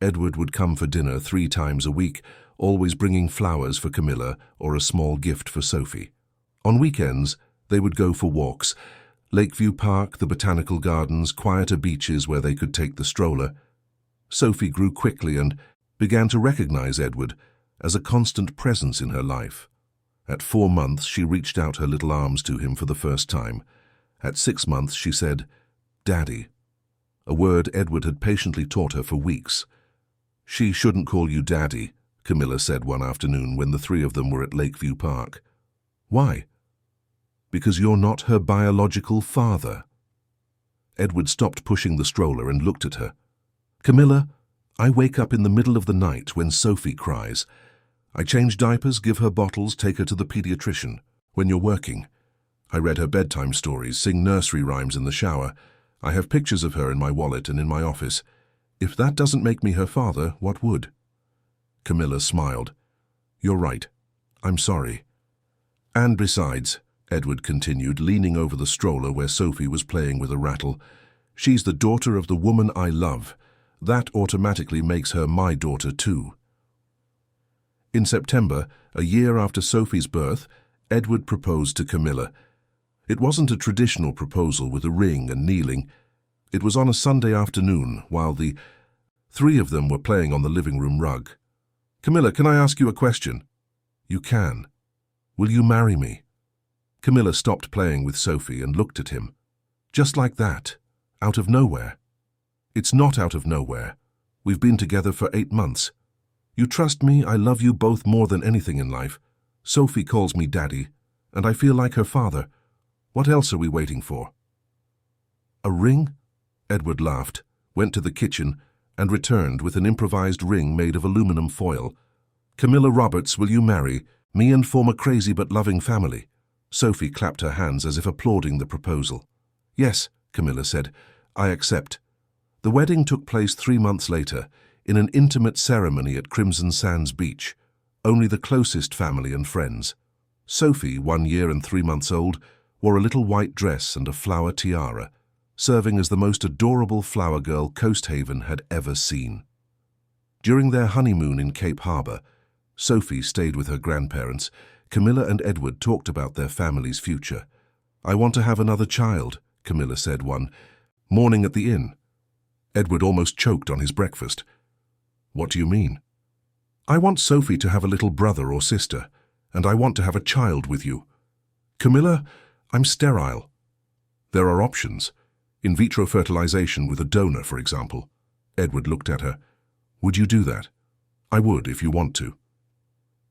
Edward would come for dinner 3 times a week, always bringing flowers for Camilla or a small gift for Sophie. On weekends, they would go for walks. Lakeview Park, the botanical gardens, quieter beaches where they could take the stroller. Sophie grew quickly and began to recognize Edward as a constant presence in her life. At 4 months, she reached out her little arms to him for the first time. At 6 months, she said, "Daddy," a word Edward had patiently taught her for weeks. "She shouldn't call you Daddy," Camilla said one afternoon when the 3 of them were at Lakeview Park. "Why?" "Because you're not her biological father." Edward stopped pushing the stroller and looked at her. "Camilla, I wake up in the middle of the night when Sophie cries. I change diapers, give her bottles, take her to the pediatrician. When you're working, I read her bedtime stories, sing nursery rhymes in the shower. I have pictures of her in my wallet and in my office. If that doesn't make me her father, what would?" Camilla smiled. "You're right. I'm sorry." "And besides," Edward continued, leaning over the stroller where Sophie was playing with a rattle, "she's the daughter of the woman I love. That automatically makes her my daughter too." In September, a year after Sophie's birth, Edward proposed to Camilla. It wasn't a traditional proposal with a ring and kneeling. It was on a Sunday afternoon while the 3 of them were playing on the living room rug. "Camilla, can I ask you a question?" "You can." "Will you marry me?" Camilla stopped playing with Sophie and looked at him. "Just like that, out of nowhere." "It's not out of nowhere. We've been together for 8 months. You trust me, I love you both more than anything in life. Sophie calls me Daddy, and I feel like her father. What else are we waiting for?" "A ring?" Edward laughed, went to the kitchen, and returned with an improvised ring made of aluminum foil. "Camilla Roberts, will you marry me and form a crazy but loving family?" Sophie clapped her hands as if applauding the proposal. "Yes," Camilla said, "I accept." The wedding took place 3 months later, in an intimate ceremony at Crimson Sands Beach, only the closest family and friends. Sophie, 1 year and 3 months old, wore a little white dress and a flower tiara, serving as the most adorable flower girl Coast Haven had ever seen. During their honeymoon in Cape Harbor, Sophie stayed with her grandparents. Camilla and Edward talked about their family's future. "I want to have another child," Camilla said one morning at the inn. Edward almost choked on his breakfast. "What do you mean?" "I want Sophie to have a little brother or sister, and I want to have a child with you." "Camilla, I'm sterile." "There are options. In vitro fertilization with a donor, for example." Edward looked at her. "Would you do that?" "I would, if you want to."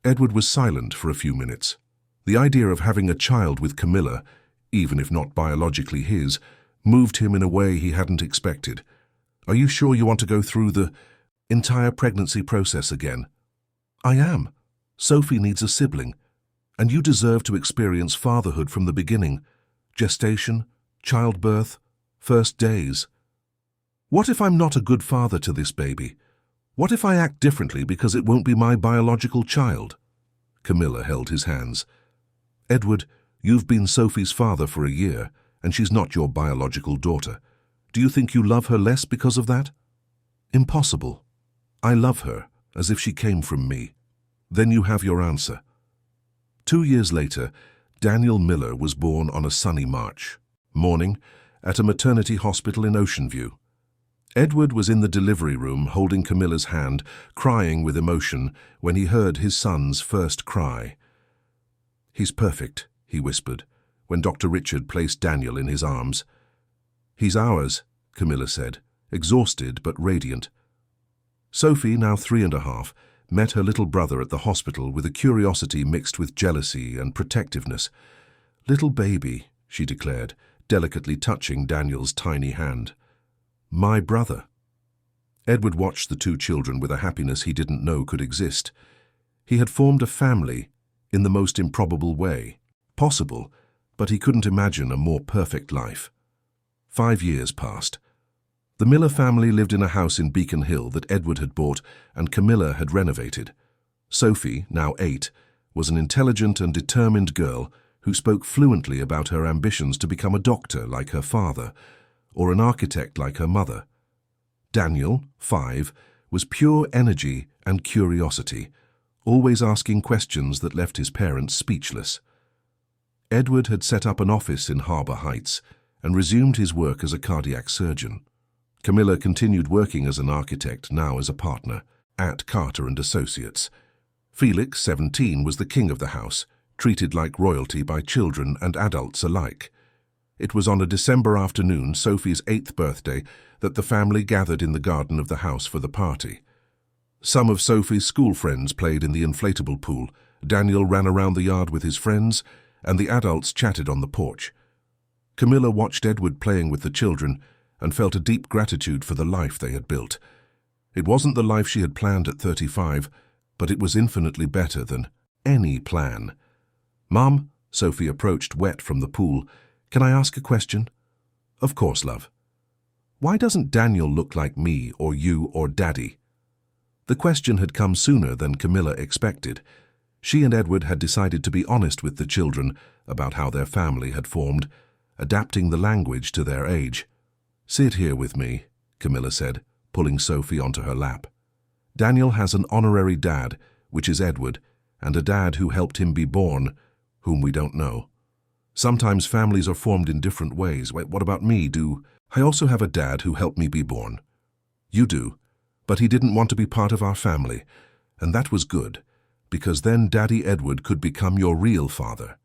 Edward was silent for a few minutes. The idea of having a child with Camilla, even if not biologically his, moved him in a way he hadn't expected. "Are you sure you want to go through the entire pregnancy process again?" "I am. Sophie needs a sibling, and you deserve to experience fatherhood from the beginning. Gestation, childbirth, first days. What if I'm not a good father to this baby? What if I act differently because it won't be my biological child?" Camilla held his hands. "Edward, you've been Sophie's father for a year, and she's not your biological daughter. Do you think you love her less because of that?" "Impossible. I love her as if she came from me." "Then you have your answer." 2 years later, Daniel Miller was born on a sunny March morning at a maternity hospital in Ocean View. Edward was in the delivery room holding Camilla's hand, crying with emotion when he heard his son's first cry. "He's perfect," he whispered, when Dr. Richard placed Daniel in his arms. "He's ours," Camilla said, exhausted but radiant. Sophie, now 3.5, met her little brother at the hospital with a curiosity mixed with jealousy and protectiveness. "Little baby," she declared, delicately touching Daniel's tiny hand. "My brother." Edward watched the two children with a happiness he didn't know could exist. He had formed a family in the most improbable way possible, but he couldn't imagine a more perfect life. 5 years passed. The Miller family lived in a house in Beacon Hill that Edward had bought and Camilla had renovated. Sophie, now 8, was an intelligent and determined girl who spoke fluently about her ambitions to become a doctor like her father, or an architect like her mother. Daniel, 5, was pure energy and curiosity, always asking questions that left his parents speechless. Edward had set up an office in Harbour Heights and resumed his work as a cardiac surgeon. Camilla continued working as an architect, now as a partner, at Carter & Associates. Felix, 17, was the king of the house, treated like royalty by children and adults alike. It was on a December afternoon, Sophie's 8th birthday, that the family gathered in the garden of the house for the party. Some of Sophie's school friends played in the inflatable pool, Daniel ran around the yard with his friends, and the adults chatted on the porch. Camilla watched Edward playing with the children and felt a deep gratitude for the life they had built. It wasn't the life she had planned at 35, but it was infinitely better than any plan. "Mom," Sophie approached wet from the pool, "can I ask a question?" "Of course, love." "Why doesn't Daniel look like me or you or Daddy?" The question had come sooner than Camilla expected. She and Edward had decided to be honest with the children about how their family had formed, adapting the language to their age. "Sit here with me," Camilla said, pulling Sophie onto her lap. "Daniel has an honorary dad, which is Edward, and a dad who helped him be born, whom we don't know. Sometimes families are formed in different ways. Wait, what about me? I also have a dad who helped me be born. You do, but he didn't want to be part of our family, and that was good, because then Daddy Edward could become your real father."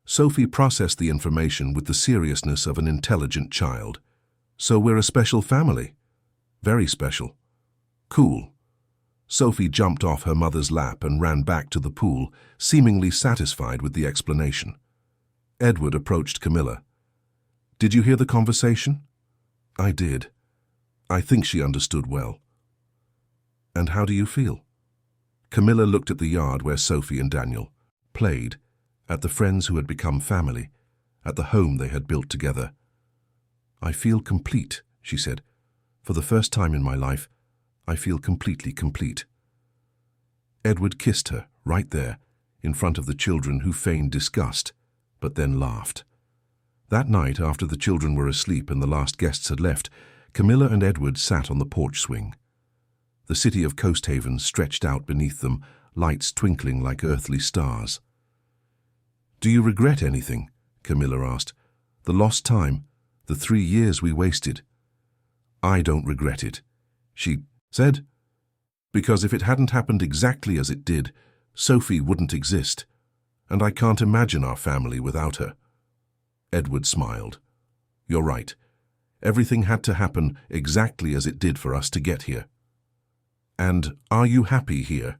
Sophie processed the information with the seriousness of an intelligent child. "So we're a special family." "Very special." "Cool." Sophie jumped off her mother's lap and ran back to the pool, seemingly satisfied with the explanation. Edward approached Camilla. "Did you hear the conversation?" "I did. I think she understood well." "And how do you feel?" Camilla looked at the yard where Sophie and Daniel played, at the friends who had become family, at the home they had built together. "I feel complete," she said. "For the first time in my life, I feel completely complete." Edward kissed her, right there, in front of the children who feigned disgust, but then laughed. That night, after the children were asleep and the last guests had left, Camilla and Edward sat on the porch swing. The city of Coast Haven stretched out beneath them, lights twinkling like earthly stars. "Do you regret anything?" Camilla asked. "The lost time? The 3 years we wasted?" "I don't regret it," she said, "because if it hadn't happened exactly as it did, Sophie wouldn't exist, and I can't imagine our family without her." Edward smiled. "You're right. Everything had to happen exactly as it did for us to get here." "And are you happy here?"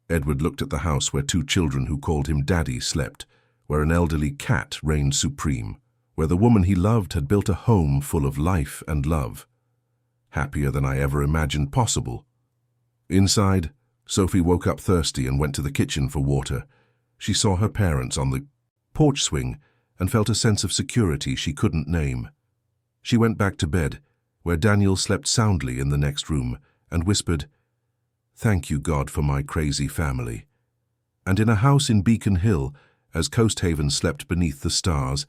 Edward looked at the house where 2 children who called him Daddy slept, where an elderly cat reigned supreme, where the woman he loved had built a home full of life and love. "Happier than I ever imagined possible." Inside, Sophie woke up thirsty and went to the kitchen for water. She saw her parents on the porch swing and felt a sense of security she couldn't name. She went back to bed, where Daniel slept soundly in the next room, and whispered, "Thank you, God, for my crazy family." And in a house in Beacon Hill, as Coast Haven slept beneath the stars,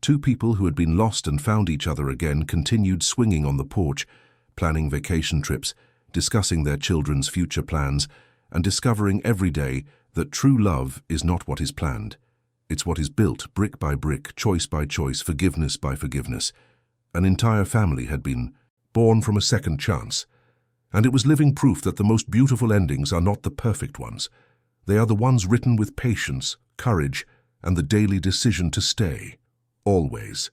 2 people who had been lost and found each other again continued swinging on the porch, planning vacation trips, discussing their children's future plans, and discovering every day that true love is not what is planned. It's what is built, brick by brick, choice by choice, forgiveness by forgiveness. An entire family had been born from a second chance, and it was living proof that the most beautiful endings are not the perfect ones. They are the ones written with patience, courage, and the daily decision to stay. Always.